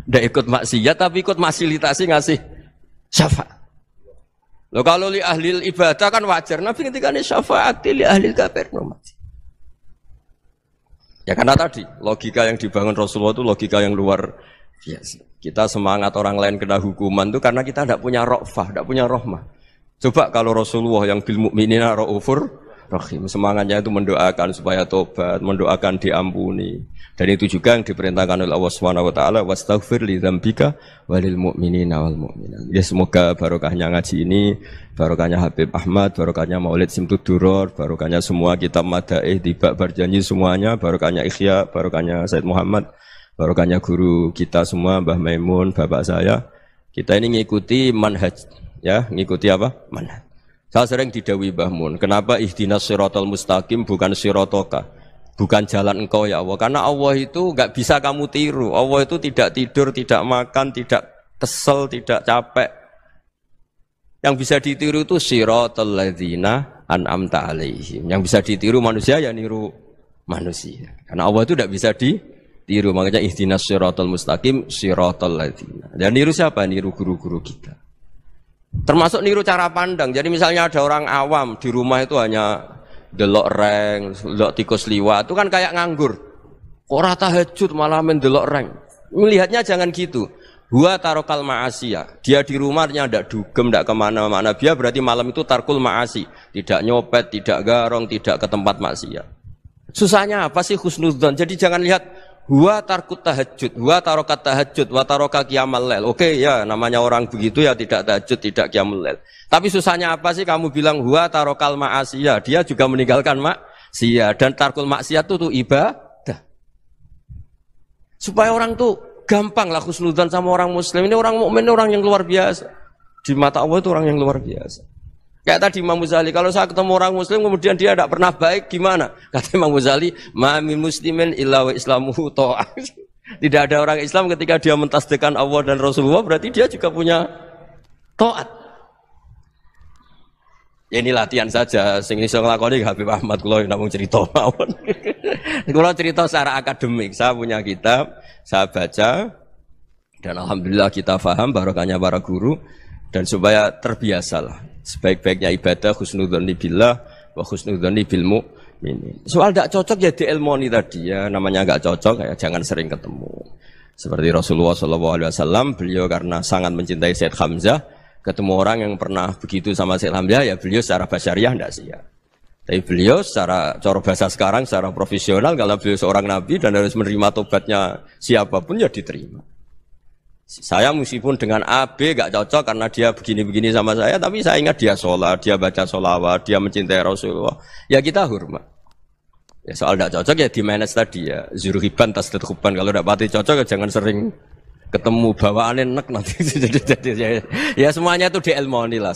Tidak ikut maksiat tapi ikut fasilitasi ngasih syafaat. Loh kalau li ahlil ibadah kan wajar. Nabi ketika ini syafaati li ahlil kabair min ummati. Ya karena tadi logika yang dibangun Rasulullah itu logika yang luar biasa. Kita semangat orang lain kena hukuman itu karena kita tidak punya ra'fah, tidak punya rahmah. Coba kalau Rasulullah yang bil mu'minina ra'ufur rahim, semangatnya itu mendoakan supaya tobat, mendoakan diampuni. Dan itu juga yang diperintahkan oleh Allah Subhanahu wa taala, wastaghfir li dzambika walil mu'minina wal mu'minat. Ya semoga barokahnya ngaji ini, barokahnya Habib Ahmad, barokahnya Maulid Simtud Duror, barokahnya semua kitab madaih tiba berjanji semuanya, barokahnya Ikhya, barokahnya Said Muhammad, barokahnya guru kita semua, Mbah Maimun, bapak saya. Kita ini ngikuti manhaj, ya, ngikuti apa? Manhaj. Saya sering didhawuhi Mbah Mun, kenapa ihdinas siratal mustaqim bukan siratoka? Bukan jalan engkau ya Allah. Karena Allah itu enggak bisa kamu tiru. Allah itu tidak tidur, tidak makan, tidak kesel, tidak capek. Yang bisa ditiru itu siratal ladzina an'amta alaihim. Yang bisa ditiru manusia ya niru manusia. Karena Allah itu tidak bisa ditiru, makanya ihdinas siratal mustaqim siratal ladzina. Dan niru siapa? Niru guru-guru kita. Termasuk niru cara pandang. Jadi misalnya ada orang awam di rumah itu hanya delok reng, delok tikus liwat, itu kan kayak nganggur. Ora tahajud malah mendelok reng. Melihatnya jangan gitu. Huwa tarokal ma'asiyah. Dia di rumahnya tidak dugem, tidak kemana-mana. Dia berarti malam itu tarkul ma'asi. Tidak nyopet, tidak garong, tidak ke tempat maksiat. Susahnya apa sih husnudzon? Jadi jangan lihat huwa tarkut tahajud, huwa tarokat tahajud, wa taroka qiyamal lail. Oke ya, namanya orang begitu ya tidak tahajud, tidak qiyamul lail. Tapi susahnya apa sih kamu bilang huwa tarokal ma'asiyah? Dia juga meninggalkan maksiat dan tarkul maksiat itu ibadah. Supaya orang tuh gampang lah husnudzon sama orang muslim. Ini orang mukmin, orang yang luar biasa. Di mata Allah itu orang yang luar biasa. Kayak tadi Imam Ghazali, kalau saya ketemu orang muslim kemudian dia tidak pernah baik, gimana? Kata Imam Ghazali, ma min muslimin illa wa islamuhu ta'ah. Tidak ada orang Islam ketika dia mentasdihkan Allah dan Rasulullah, berarti dia juga punya taat. Ya ini latihan saja, sing iso nglakoni Habib Ahmad kula namung cerita mawon. Kula cerita secara akademik, saya punya kitab, saya baca dan alhamdulillah kita paham barokahnya para guru dan supaya terbiasalah. Sebaik-baiknya ibadah husnudzon billah wa husnudzon bil mu'minin. Soal tidak cocok ya diilmoni tadi ya, namanya enggak cocok ya jangan sering ketemu. Seperti Rasulullah SAW, beliau karena sangat mencintai Said Hamzah, ketemu orang yang pernah begitu sama Said Hamzah ya beliau secara basyariah tidak siap. Tapi beliau secara cara bahasa sekarang, secara profesional, kalau beliau seorang nabi dan harus menerima tobatnya siapapun ya diterima. Saya meskipun dengan A, B gak cocok karena dia begini-begini sama saya, tapi saya ingat dia sholat, dia baca sholawat, dia mencintai Rasulullah. Ya kita hormat. Ya soal gak cocok ya di manage tadi ya. Zuruhiban tasdid huban. Kalau gak pati cocok ya jangan sering ketemu bawaannya enak nanti. Ya semuanya itu diilmoni lah.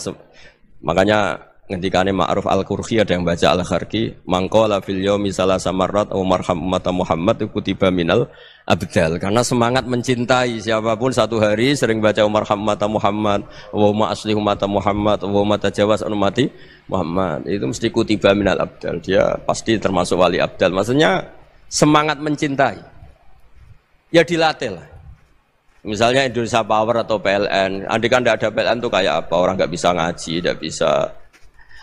Makanya ngendikane Ma'ruf Al-Qurhi ada yang baca Al-Kharki, mangqala fil yaumi salasa marrat aw marham umat Muhammad kutiba minal abdal. Karena semangat mencintai siapapun satu hari sering baca marham umat Muhammad, wa ma asli umat Muhammad, wa ma tajawaz an umati Muhammad. Itu mesti kutiba minal abdal. Dia pasti termasuk wali abdal. Maksudnya semangat mencintai. Ya dilatih lah. Misalnya Indonesia Power atau PLN. Andai kan tidak ada PLN itu kayak apa? Orang nggak bisa ngaji, tidak bisa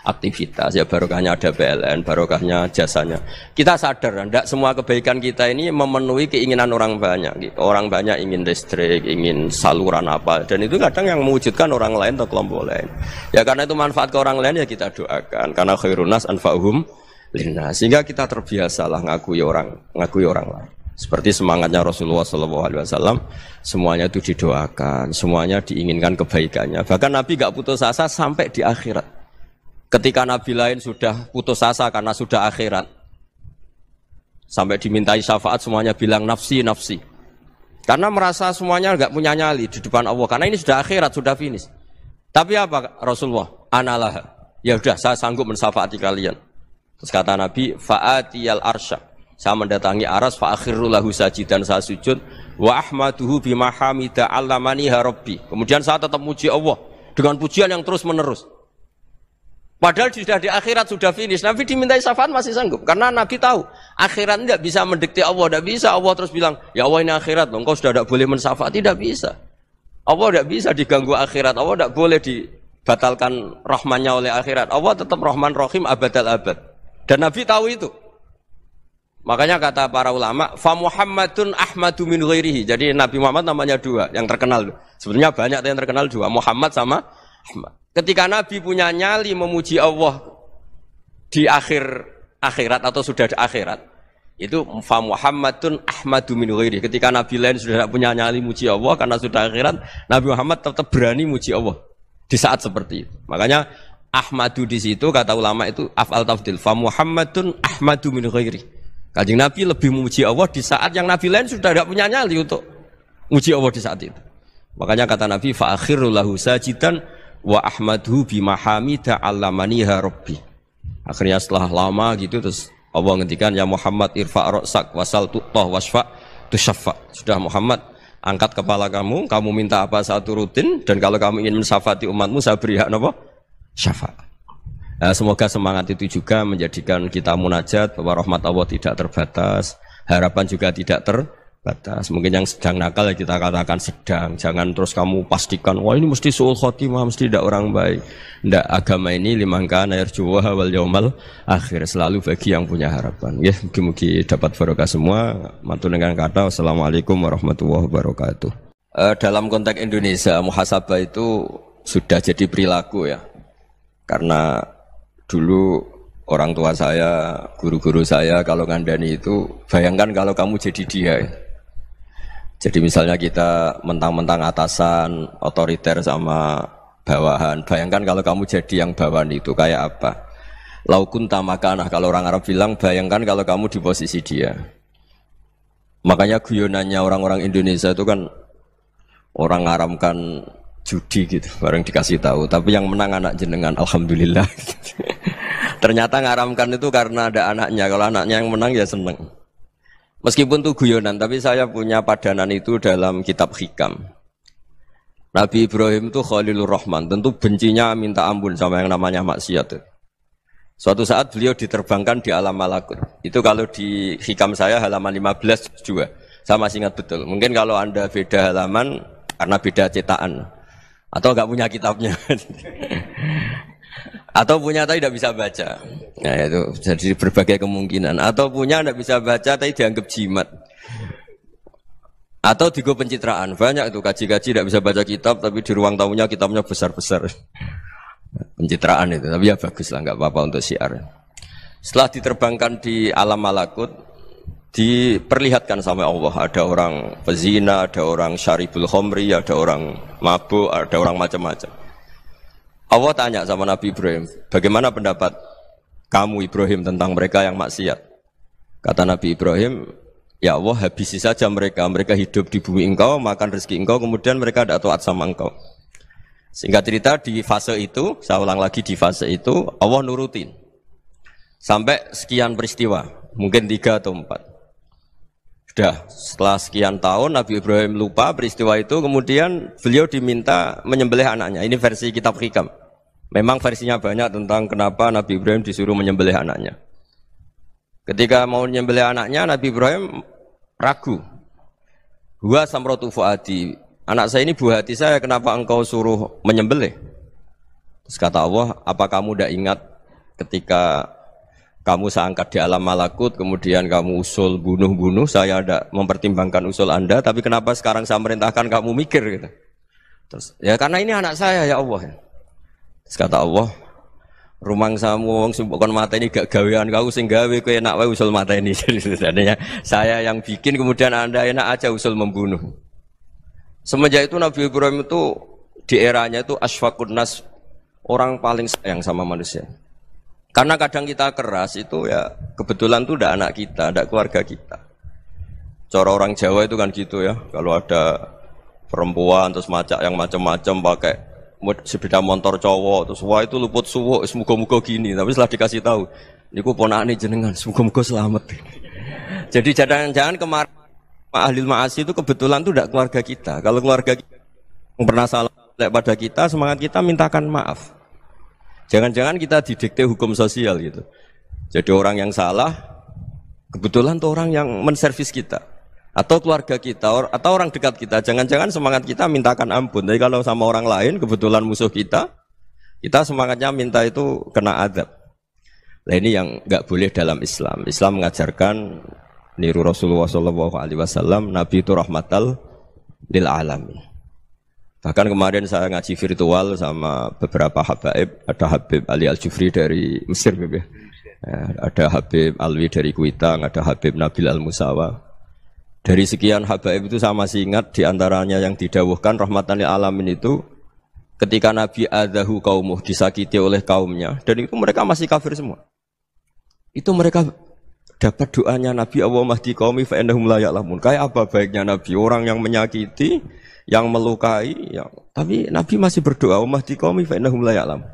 aktivitas, ya barokahnya ada PLN, barokahnya jasanya. Kita sadar, tidak semua kebaikan kita ini memenuhi keinginan orang banyak. Gitu. Orang banyak ingin listrik, ingin saluran apa, dan itu kadang yang mewujudkan orang lain atau kelompok lain. Ya karena itu manfaat ke orang lain ya kita doakan. Karena khairun nas anfa'uhum linnas. Sehingga kita terbiasalah ngakui orang lain. Seperti semangatnya Rasulullah SAW, semuanya itu didoakan, semuanya diinginkan kebaikannya. Bahkan Nabi gak putus asa sampai di akhirat. Ketika Nabi lain sudah putus asa karena sudah akhirat, sampai dimintai syafaat semuanya bilang nafsi, nafsi. Karena merasa semuanya enggak punya nyali di depan Allah. Karena ini sudah akhirat, sudah finish. Tapi apa Rasulullah? Analah. Ya udah, saya sanggup mensyafaati kalian. Terus kata Nabi, fa'atiyal arsya. Saya mendatangi aras, fa'akhiru lahu sajidan, saya sujud. Wa ahmaduhu bimahamida allamaniha rabbi. Kemudian saya tetap muji Allah dengan pujian yang terus menerus. Padahal sudah di akhirat, sudah finish. Nabi dimintai syafaat masih sanggup. Karena Nabi tahu, akhirat tidak bisa mendikte Allah. Tidak bisa Allah terus bilang, ya Allah ini akhirat loh, engkau sudah tidak boleh mensyafaat. Tidak bisa. Allah tidak bisa diganggu akhirat. Allah tidak boleh dibatalkan rahmannya oleh akhirat. Allah tetap rahman rahim abadal abad. Dan Nabi tahu itu. Makanya kata para ulama, fa Muhammadun ahmadu min ghairihi. Jadi Nabi Muhammad namanya dua, yang terkenal. Sebenarnya banyak yang terkenal dua, Muhammad sama Ahmad. Ketika Nabi punya nyali memuji Allah di akhirat atau sudah di akhirat, itu fa Muhammadun ahmadu min ghairihi. Ketika Nabi lain sudah tidak punya nyali muji Allah karena sudah akhirat, Nabi Muhammad tetap berani muji Allah di saat seperti itu. Makanya ahmadu di situ kata ulama itu af'al tafdil, fa Muhammadun ahmadu min ghairihi. Kanjeng Nabi lebih memuji Allah di saat yang Nabi lain sudah tidak punya nyali untuk muji Allah di saat itu. Makanya kata Nabi fa akhiru lahu sajidan wa ahmadhu bimahamida allamaniha rabbi. Akhirnya setelah lama gitu terus Allah ngendikan ya Muhammad irfa' ra'sak wasal tu'tah wasfa' tusyaffa. Sudah Muhammad, angkat kepala kamu minta apa saat turutin, dan kalau kamu ingin mensyafaati umatmu saya beri hak apa? Syafaat. Nah, semoga semangat itu juga menjadikan kita munajat bahwa rahmat Allah tidak terbatas, harapan juga tidak terbatas. Mungkin yang sedang nakal ya kita katakan sedang. Jangan terus kamu pastikan, wah ini mesti su'ul khotimah, mesti tidak orang baik. Tidak, agama ini liman kana yarjuwaha wal yaumal akhir, selalu bagi yang punya harapan. Ya, mugi-mugi dapat barokah semua. Mantul dengan kata wassalamualaikum warahmatullahi wabarakatuh. Dalam konteks Indonesia, muhasabah itu sudah jadi perilaku ya. Karena dulu orang tua saya, guru-guru saya kalau ngandani itu, bayangkan kalau kamu jadi dia ya. Jadi misalnya kita mentang-mentang atasan, otoriter sama bawahan, bayangkan kalau kamu jadi yang bawahan itu kayak apa? Laukun tamakanah, kalau orang Arab bilang, bayangkan kalau kamu di posisi dia. Makanya guyonannya orang-orang Indonesia itu kan orang ngaramkan judi gitu, bareng dikasih tahu. Tapi yang menang anak jenengan, alhamdulillah. Ternyata ngaramkan itu karena ada anaknya. Kalau anaknya yang menang ya seneng. Meskipun itu guyonan, tapi saya punya padanan itu dalam kitab Hikam. Nabi Ibrahim itu Khalilur Rahman, tentu bencinya minta ampun sama yang namanya maksiat. Suatu saat beliau diterbangkan di alam malakut. Itu kalau di Hikam saya halaman 15 juga. Saya masih ingat betul. Mungkin kalau Anda beda halaman karena beda cetakan. Atau enggak punya kitabnya. Atau punya tapi tidak bisa baca. Nah itu jadi berbagai kemungkinan. Atau punya tidak bisa baca tapi dianggap jimat. Atau digo pencitraan. Banyak itu kaji-kaji tidak bisa baca kitab tapi di ruang tamunya kitabnya besar-besar. Pencitraan itu. Tapi ya bagus lah, nggak apa-apa untuk syiar. Setelah diterbangkan di alam malakut, diperlihatkan sama Allah. Ada orang pezina, ada orang syaribul khomri, ada orang mabuk, ada orang macam-macam. Allah tanya sama Nabi Ibrahim, bagaimana pendapat kamu Ibrahim tentang mereka yang maksiat? Kata Nabi Ibrahim, ya Allah habisi saja mereka. Mereka hidup di bumi engkau, makan rezeki engkau, kemudian mereka tidak taat sama engkau. Singkat cerita di fase itu, saya ulang lagi di fase itu, Allah nurutin. Sampai sekian peristiwa, mungkin 3 atau 4. Sudah, setelah sekian tahun Nabi Ibrahim lupa peristiwa itu, kemudian beliau diminta menyembelih anaknya. Ini versi kitab Hikam. Memang versinya banyak tentang kenapa Nabi Ibrahim disuruh menyembelih anaknya. Ketika mau menyembelih anaknya, Nabi Ibrahim ragu. Huwa samratu fuadi. Anak saya ini buah hati saya, kenapa engkau suruh menyembelih? Terus kata Allah, apa kamu tidak ingat ketika kamu saya angkat di alam malakut, kemudian kamu usul bunuh-bunuh, saya ada mempertimbangkan usul Anda, tapi kenapa sekarang saya merintahkan kamu mikir gitu. Terus, ya karena ini anak saya ya Allah. Terus kata Allah, rumang samu wong sing kon mateni gak gawean kau sing gawe kowe enak wae usul mateni. Jadi sebenarnya saya yang bikin kemudian Anda enak aja usul membunuh. Semenjak itu Nabi Ibrahim itu di eranya itu asfaqun nas, orang paling sayang sama manusia. Karena kadang kita keras itu ya kebetulan tuh udah anak kita, ada keluarga kita. Cara orang Jawa itu kan gitu ya, kalau ada perempuan terus macak yang macam-macam pakai sepeda motor cowok terus wah itu luput suwuk, semoga-moga gini. Tapi setelah dikasih tahu, niku ponakane jenengan, semoga-moga selamat. Jadi jangan-jangan kemarin ahli ma'asi itu kebetulan tuh udah keluarga kita. Kalau keluarga kita yang pernah salah pada kita, semangat kita mintakan maaf. Jangan-jangan kita didikte hukum sosial gitu. Jadi orang yang salah, kebetulan tuh orang yang menservis kita. Atau keluarga kita, atau orang dekat kita. Jangan-jangan semangat kita mintakan ampun. Tapi kalau sama orang lain, kebetulan musuh kita semangatnya minta itu kena adab. Nah ini yang nggak boleh dalam Islam. Islam mengajarkan, niru Rasulullah SAW, Nabi itu rahmatal lil alamin. Bahkan kemarin saya ngaji virtual sama beberapa habaib, ada Habib Ali Al-Jufri dari Mesir, ya. Ada Habib Alwi dari Kuitang, ada Habib Nabil Al-Musawa. Dari sekian habaib itu saya masih ingat diantaranya yang didawuhkan rahmatan lil alamin itu ketika Nabi adahu kaumuh, disakiti oleh kaumnya, dan itu mereka masih kafir semua. Itu mereka dapat doanya Nabi, Allahumma hdi qaumi fa innahum la ya'lamun. Kayak apa baiknya Nabi, orang yang menyakiti, yang melukai, tapi Nabi masih berdoa, Allahumma hdi qaumi fa innahum la ya'lamun.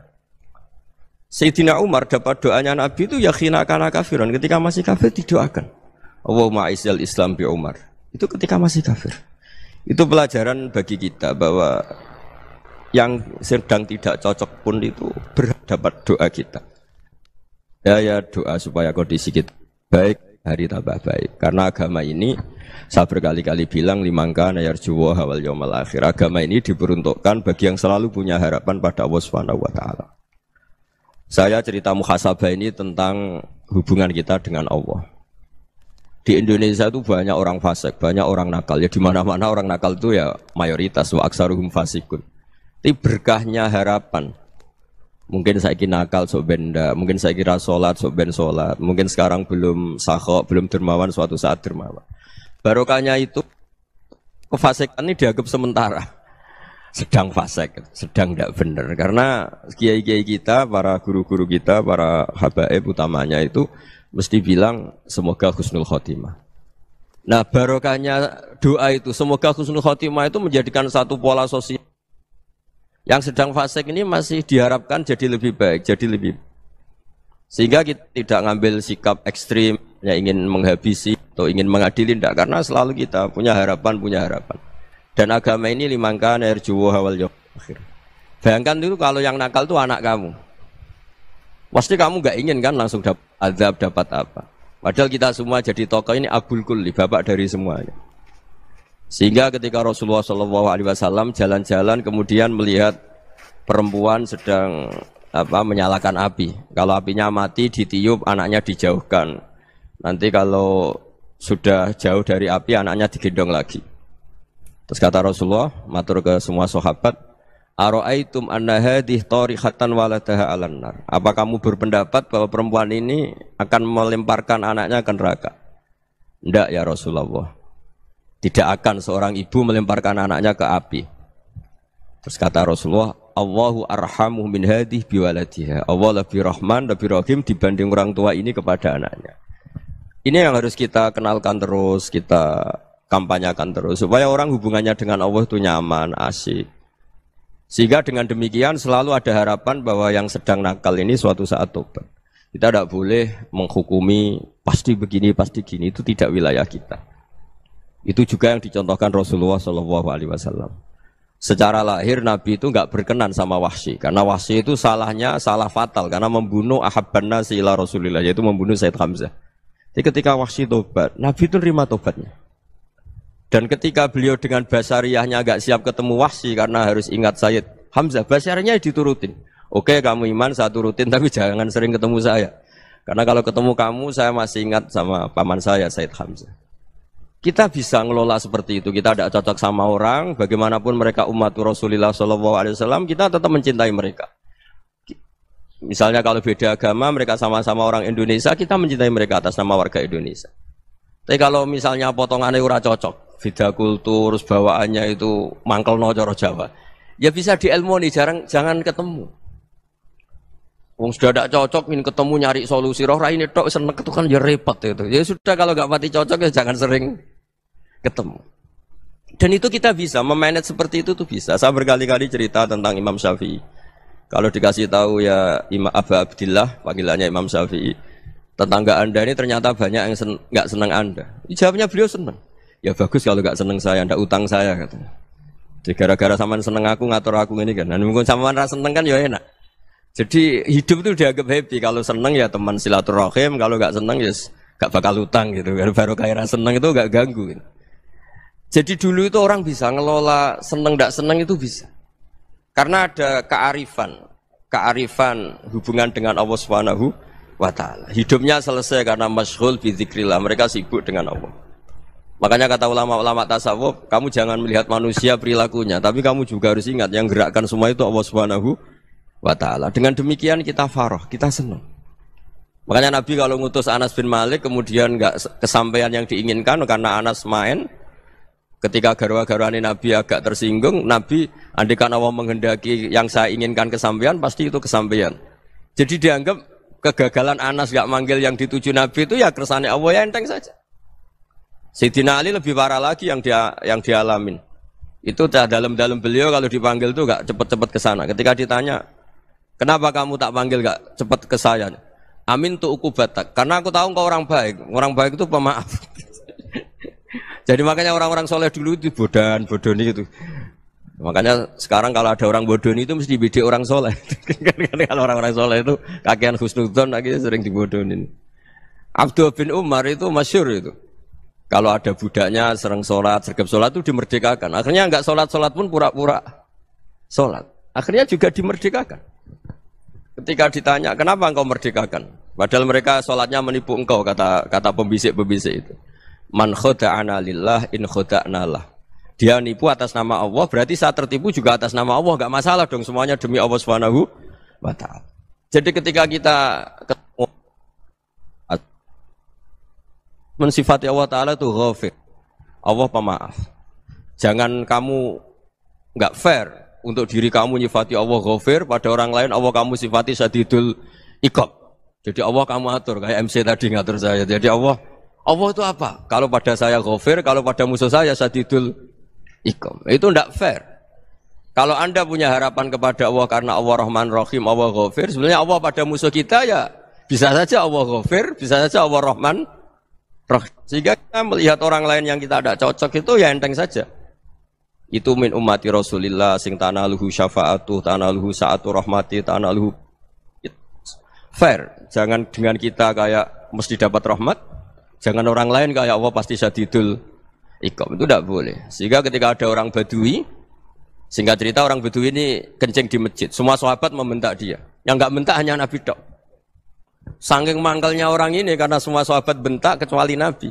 Sayyidina Umar dapat doanya Nabi itu yakhina kana kafiran, ketika masih kafir didoakan. Allahumma aizzal Islam bi Umar. Itu ketika masih kafir. Itu pelajaran bagi kita bahwa yang sedang tidak cocok pun itu dapat doa kita. Ya doa supaya kondisi kita baik, hari tambah baik. Karena agama ini saya berkali-kali bilang limangka nayarjuwa hawal yaumal akhir. Agama ini diperuntukkan bagi yang selalu punya harapan pada Allah Subhanahu wa taala. Saya cerita muhasabah ini tentang hubungan kita dengan Allah. Di Indonesia itu banyak orang fasik, banyak orang nakal. Ya di mana-mana orang nakal itu ya mayoritas, wa aksaruhum fasikun. Tapi berkahnya harapan. Mungkin saya kira nakal sok benda, mungkin saya kira sholat sok ben sholat, mungkin sekarang belum sakhok, belum dermawan, suatu saat dermawan. Barokahnya itu kefasikan ini dianggap sementara, sedang fasik, sedang tidak benar. Karena kiai-kiai kita, para guru-guru kita, para habaib utamanya itu mesti bilang semoga husnul khotimah. Nah barokahnya doa itu semoga husnul khotimah itu menjadikan satu pola sosial. Yang sedang fasik ini masih diharapkan jadi lebih baik, jadi lebih. Sehingga kita tidak ngambil sikap ekstrim, yang ingin menghabisi atau ingin mengadili, tidak. Karena selalu kita punya harapan. Dan agama ini limangka nerjuwo hawal yaumal akhir. Bayangkan itu kalau yang nakal itu anak kamu. Pasti kamu nggak ingin kan langsung dapat azab, dapat apa. Padahal kita semua jadi tokoh ini abul kulli, bapak dari semuanya. Sehingga ketika Rasulullah SAW jalan-jalan kemudian melihat perempuan sedang menyalakan api. Kalau apinya mati ditiup, anaknya dijauhkan. Nanti kalau sudah jauh dari api, anaknya digendong lagi. Terus kata Rasulullah, matur ke semua sahabat, Aro'aitum anna hadih tarihatan waladaha alan nar. Apa kamu berpendapat bahwa perempuan ini akan melemparkan anaknya ke neraka? Tidak ya Rasulullah. Tidak akan seorang ibu melemparkan anaknya ke api. Terus kata Rasulullah, Allahu arhamu min hadih biwaladiha. Allah lebih rahman, lebih rahim dibanding orang tua ini kepada anaknya. Ini yang harus kita kenalkan terus, kita kampanyakan terus. Supaya orang hubungannya dengan Allah itu nyaman, asik. Sehingga dengan demikian selalu ada harapan bahwa yang sedang nakal ini suatu saat tobat. Kita tidak boleh menghukumi pasti begini, pasti gini. Itu tidak wilayah kita. Itu juga yang dicontohkan Rasulullah SAW. Secara lahir Nabi itu nggak berkenan sama Wahsy, karena Wahsy itu salahnya salah fatal karena membunuh ahabban nasi ila Rasulillah, yaitu membunuh Sayyid Hamzah. Jadi ketika Wahsy tobat, Nabi itu nerima tobatnya. Dan ketika beliau dengan basariyahnya nggak siap ketemu Wahsy karena harus ingat Sayyid Hamzah, basariyahnya diturutin. Oke, kamu iman, saya turutin, tapi jangan sering ketemu saya. Karena kalau ketemu kamu, saya masih ingat sama paman saya, Said Hamzah. Kita bisa ngelola seperti itu. Kita tidak cocok sama orang, bagaimanapun mereka umat Rasulullah SAW, kita tetap mencintai mereka. Misalnya kalau beda agama, mereka sama-sama orang Indonesia, kita mencintai mereka atas nama warga Indonesia. Tapi kalau misalnya potongannya ora cocok, beda kultur, bawaannya itu mangkelno cara Jawa, ya bisa diilmoni, jangan ketemu. Wong sudah tidak cocok, ingin ketemu nyari solusi. Roh ini tok seneng itu kan ya repot itu. Ya sudah kalau nggak pati cocok ya jangan sering ketemu. Dan itu kita bisa memanage seperti itu tuh bisa. Saya berkali-kali cerita tentang Imam Syafi'i. Kalau dikasih tahu ya Imam Aba Abdillah, panggilannya Imam Syafi'i, tetangga anda ini ternyata banyak yang nggak senang anda. Jawabnya beliau senang. Ya bagus kalau nggak senang saya, ndak utang saya katanya. Jadi gara-gara sampean seneng aku ngatur aku ini kan. Dan mungkin sampean rasa seneng kan ya enak. Jadi hidup itu dianggap happy. Kalau seneng ya teman silaturahim, kalau nggak seneng ya nggak bakal utang gitu. Baru kayak seneng itu nggak ganggu. Gitu. Jadi dulu itu orang bisa ngelola seneng nggak seneng itu bisa. Karena ada kearifan hubungan dengan Allah Subhanahu wa Ta'ala. Hidupnya selesai karena masyghul bi dzikrillah. Mereka sibuk dengan Allah. Makanya kata ulama-ulama tasawuf, kamu jangan melihat manusia perilakunya, tapi kamu juga harus ingat yang gerakkan semua itu Allah Subhanahu wa Ta'ala. Dengan demikian kita faroh, kita senang. Makanya Nabi kalau ngutus Anas bin Malik kemudian nggak kesampaian yang diinginkan karena Anas main, ketika garwa-garwani Nabi agak tersinggung, Nabi andikan Allah menghendaki yang saya inginkan kesampaian, pasti itu kesampaian. Jadi dianggap kegagalan Anas nggak manggil yang dituju Nabi itu ya kersane Allah, ya enteng saja. Sayyidina Ali lebih parah lagi yang dialamin. Itu dalam beliau kalau dipanggil itu nggak cepet-cepet ke sana. Ketika ditanya, kenapa kamu tak panggil gak cepat ke saya? Amin tu ukubatak. Karena aku tahu engkau orang baik. Orang baik itu pemaaf. Jadi makanya orang-orang soleh dulu itu bodoni itu. Makanya sekarang kalau ada orang bodoni itu mesti bidik orang soleh. Kalau orang-orang soleh itu kakean husnudzon akhirnya sering dibodonin. Abdul bin Umar itu masyhur itu. Kalau ada budaknya sering sholat, sergap sholat itu dimerdekakan. Akhirnya enggak sholat pun pura-pura sholat. Akhirnya juga dimerdekakan. Ketika ditanya, kenapa engkau merdekakan? Padahal mereka sholatnya menipu engkau, kata pembisik-pembisik itu. Man khoda'ana lillah in khoda'na lah. Dia nipu atas nama Allah, berarti saat tertipu juga atas nama Allah. Enggak masalah dong, semuanya demi Allah Subhanahu wa Ta'ala. Jadi ketika kita ketemu mensifati Allah Ta'ala itu ghafir. Allah pemaaf. Jangan kamu enggak fair untuk diri kamu nyifati Allah ghafir, pada orang lain Allah kamu sifati syadidul iqab. Jadi Allah kamu atur, kayak MC tadi ngatur saya. Jadi Allah itu apa? Kalau pada saya ghafir, kalau pada musuh saya syadidul iqab. Itu tidak fair. Kalau Anda punya harapan kepada Allah karena Allah Rahman Rahim, Allah ghafir, sebenarnya Allah pada musuh kita ya bisa saja Allah ghafir, bisa saja Allah Rahman Rahim. Sehingga kita melihat orang lain yang kita tidak cocok itu ya enteng saja. Itu min ummati Rasulillah sing tanaluhu syafa'atu, tanaluhu sa'atu rahmati, tanaluhu fair. Jangan dengan kita kayak mesti dapat rahmat, jangan orang lain kayak Allah pasti syadidul iqab. Itu tidak boleh. Sehingga ketika ada orang Badui, singkat cerita orang Badui ini kencing di masjid, semua sahabat membentak dia. Yang enggak bentak hanya Nabi tok. Saking mangkelnya orang ini karena semua sahabat bentak kecuali Nabi.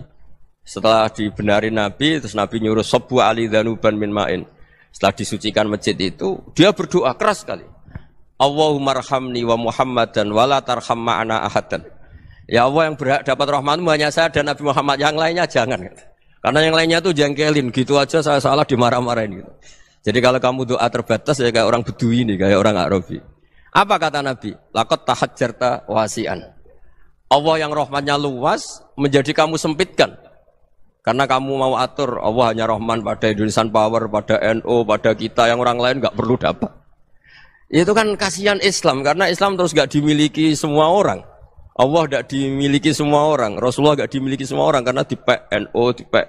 Setelah dibenarin Nabi, terus Nabi nyuruh sabbu ali dhanuban min ma'in. Setelah disucikan masjid itu, dia berdoa keras sekali. Allahumma arhamni wa Muhammadan wa la tarham ma'ana ahadan. Ya Allah, yang berhak dapat rahmatmu hanya saya dan Nabi Muhammad, yang lainnya jangan. Karena yang lainnya itu jengkelin, gitu aja saya salah dimarah-marahin gitu. Jadi kalau kamu doa terbatas ya kayak orang Bedui ini, kayak orang Arabi. Apa kata Nabi? Laqad tahajjarta wasi'an. Allah yang rahmatnya luas menjadi kamu sempitkan. Karena kamu mau atur Allah hanya Rahman pada Indonesian Power, pada NU, pada kita, yang orang lain nggak perlu dapat. Itu kan kasihan Islam, karena Islam terus nggak dimiliki semua orang. Allah nggak dimiliki semua orang, Rasulullah nggak dimiliki semua orang, karena dipek NU, dipek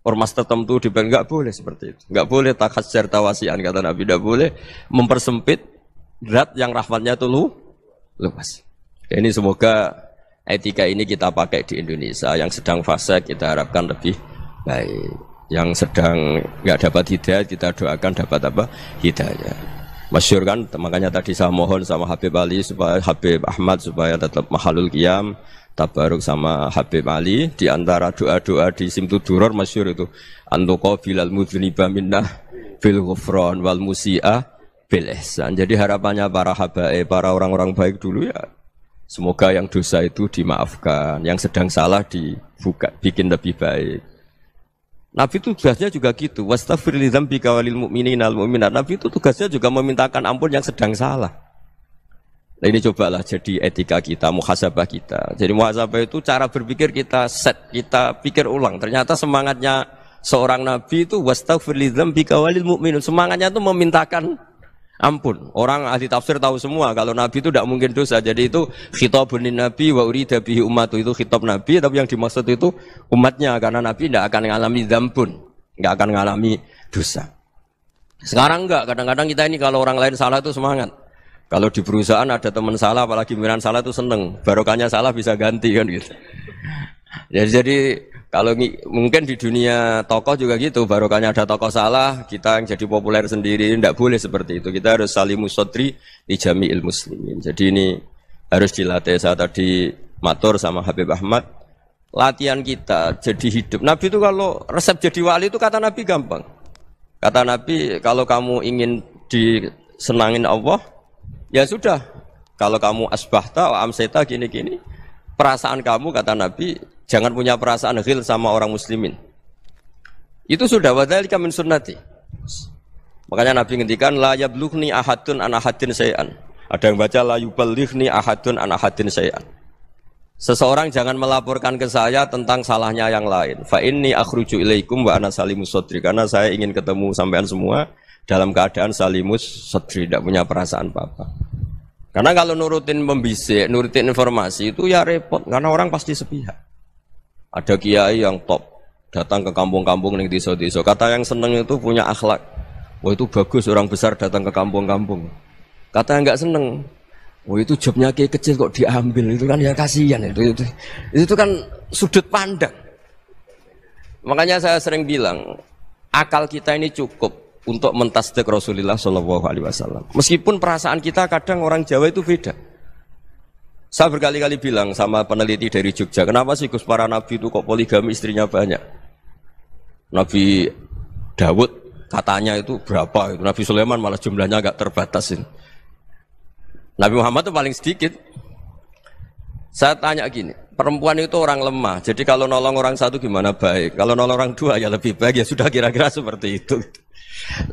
ormas tertentu, dipek nggak boleh seperti itu. Nggak boleh takhasyar tawasian, kata Nabi, nggak boleh mempersempit zat yang rahmatnya itu luas. Ini semoga etika ini kita pakai di Indonesia. Yang sedang fase kita harapkan lebih baik. Yang sedang nggak dapat hidayah kita doakan dapat apa? Hidayah. Masyhur kan, makanya tadi saya mohon sama Habib Ali supaya Habib Ahmad supaya tetap mahalul qiyam, tabaruk sama Habib Ali di antara doa-doa di Simtud Duror masyhur itu antuqabilal mudhniba minnah bil ghufran wal musi'a bil ihsan. Jadi harapannya para habaib, para orang-orang baik dulu ya semoga yang dosa itu dimaafkan, yang sedang salah dibuka, bikin lebih baik. Nabi itu tugasnya juga gitu. Wastaghfir li dzambika walil mu'minina wal mu'minat. Nabi itu tugasnya juga memintakan ampun yang sedang salah. Nah ini cobalah jadi etika kita, muhasabah kita. Jadi muhasabah itu cara berpikir kita set, kita pikir ulang. Ternyata semangatnya seorang nabi itu wastaghfir li dzambika walil mu'minun. Semangatnya itu memintakan ampun. Orang ahli tafsir tahu semua kalau nabi itu tidak mungkin dosa. Jadi itu khitabun nabi wa urida bihi ummatu, itu khitab nabi, tapi yang dimaksud itu umatnya, karena nabi tidak akan mengalami dzambun, tidak akan mengalami dosa. Sekarang enggak, kadang-kadang kita ini kalau orang lain salah itu semangat. Kalau di perusahaan ada teman salah, apalagi pimpinan salah itu seneng. Barokahnya salah bisa ganti kan gitu. Jadi kalau mungkin di dunia tokoh juga gitu, barokahnya ada tokoh salah, kita yang jadi populer sendiri, tidak boleh seperti itu. Kita harus salimus sodri di jami'il muslimin. Jadi ini harus dilatih. Saya tadi matur sama Habib Ahmad, latihan kita jadi hidup. Nabi itu kalau resep jadi wali itu kata Nabi gampang. Kata Nabi, kalau kamu ingin disenangin Allah, ya sudah. Kalau kamu asbahta, amseta gini-gini, perasaan kamu kata Nabi, jangan punya perasaan ghil sama orang muslimin. Itu sudah wadzalika min sunnati. Makanya Nabi ngendikan la yablughni ahadun an ahadin syai'an. Ada yang baca la yuballighni ahadun an ahadin syai'an. Seseorang jangan melaporkan ke saya tentang salahnya yang lain. Fa inni akhruju ilaikum wa ana salimus sadri. Karena saya ingin ketemu sampean semua dalam keadaan salimus sadri, tidak punya perasaan apa-apa. Karena kalau nurutin membisik, nurutin informasi itu ya repot, karena orang pasti sepihak. Ada kiai yang top, datang ke kampung-kampung ning desa-desa. Kata yang seneng itu punya akhlak. Wah itu bagus orang besar datang ke kampung-kampung. Kata yang enggak seneng, wah itu jobnya kiai kecil kok diambil, itu kan ya kasihan itu kan sudut pandang. Makanya saya sering bilang, akal kita ini cukup untuk mentasdik Rasulullah Shallallahu Alaihi Wasallam. Meskipun perasaan kita kadang orang Jawa itu beda. Saya berkali-kali bilang sama peneliti dari Jogja, kenapa sih Gus para nabi itu kok poligami istrinya banyak? Nabi Dawud katanya itu berapa? Itu Nabi Sulaiman malah jumlahnya agak terbatas. Nabi Muhammad itu paling sedikit. Saya tanya gini, perempuan itu orang lemah, jadi kalau nolong orang satu gimana baik? Kalau nolong orang dua ya lebih baik, ya sudah kira-kira seperti itu.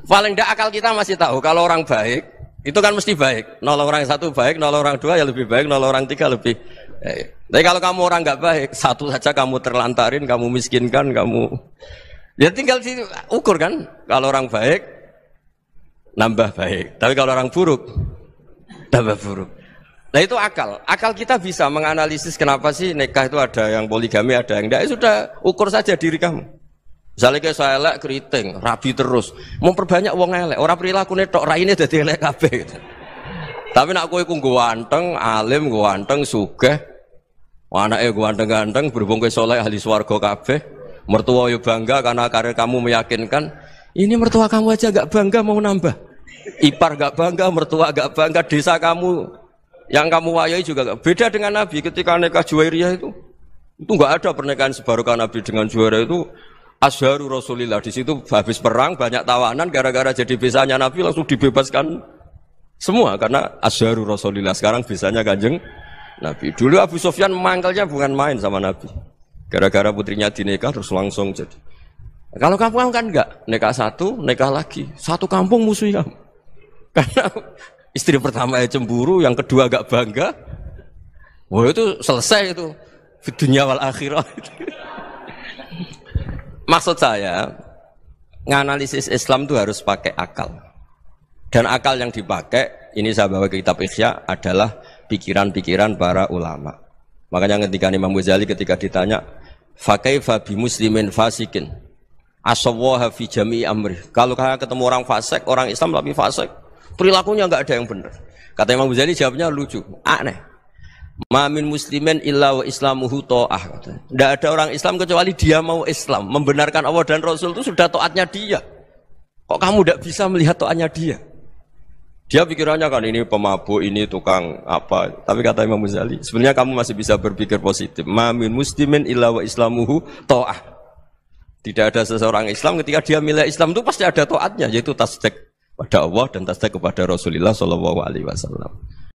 Paling tidak akal kita masih tahu kalau orang baik itu kan mesti baik. Nolong orang satu baik, nolong orang dua ya lebih baik, nolong orang tiga lebih baik. Tapi kalau kamu orang nggak baik, satu saja kamu terlantarin, kamu miskinkan, kamu ya tinggal diukur kan. Kalau orang baik nambah baik, tapi kalau orang buruk tambah buruk. Nah itu akal. Akal kita bisa menganalisis kenapa sih nikah itu ada yang poligami, ada yang enggak. Sudah ukur saja diri kamu. Misalnya kayak saya elek keriting, rabi terus, memperbanyak wong elek, orang perilaku netok, raine dadi elek kabeh gitu. Tapi nak kowe ku ganteng, alim, ganteng, sugih, anake ganteng-ganteng, berhubung kowe saleh ahli swarga kabeh, mertua yo bangga karena karir kamu meyakinkan. Ini mertua kamu aja gak bangga mau nambah. Ipar gak bangga, mertua gak bangga, desa kamu yang kamu wayai juga gak. Beda dengan Nabi ketika nikah Juwairiyah itu gak ada pernikahan sebarokah Nabi dengan Juwairiyah itu. Azharu Rasulillah, di situ habis perang banyak tawanan, gara-gara jadi bisanya Nabi langsung dibebaskan semua karena Azharu Rasulillah. Sekarang bisanya Kanjeng Nabi. Dulu Abu Sufyan mangkelnya bukan main sama Nabi, gara-gara putrinya dinikah terus langsung jadi. Kalau kamu kan enggak, nikah satu, nikah lagi, satu kampung musuhnya. Karena istri pertama ya cemburu, yang kedua agak bangga. Wah itu selesai itu, di dunia wal akhirah. Maksud saya, nganalisis Islam itu harus pakai akal. Dan akal yang dipakai, ini saya bawa ke kitab Ihya, adalah pikiran-pikiran para ulama. Makanya ketika Imam Ghazali ketika ditanya, fakaifa bi muslimin fasikin asawwaha fi jami'i amri. Kalau kayak ketemu orang fasik, orang Islam tapi fasik, perilakunya enggak ada yang benar. Kata Imam Ghazali jawabnya lucu, aneh. Ma min muslimin illa wa islamuhu ta'ah. Tidak ada orang Islam kecuali dia mau Islam, membenarkan Allah dan Rasul itu sudah taatnya dia. Kok kamu tidak bisa melihat taatnya dia? Dia pikirannya kan ini pemabuk, ini tukang apa. Tapi kata Imam Ghazali, sebenarnya kamu masih bisa berpikir positif. Ma min muslimin illa wa islamuhu ta'ah. Tidak ada seseorang Islam ketika dia milih Islam itu pasti ada taatnya, yaitu tasdik pada Allah dan tasdik kepada Rasulullah SAW.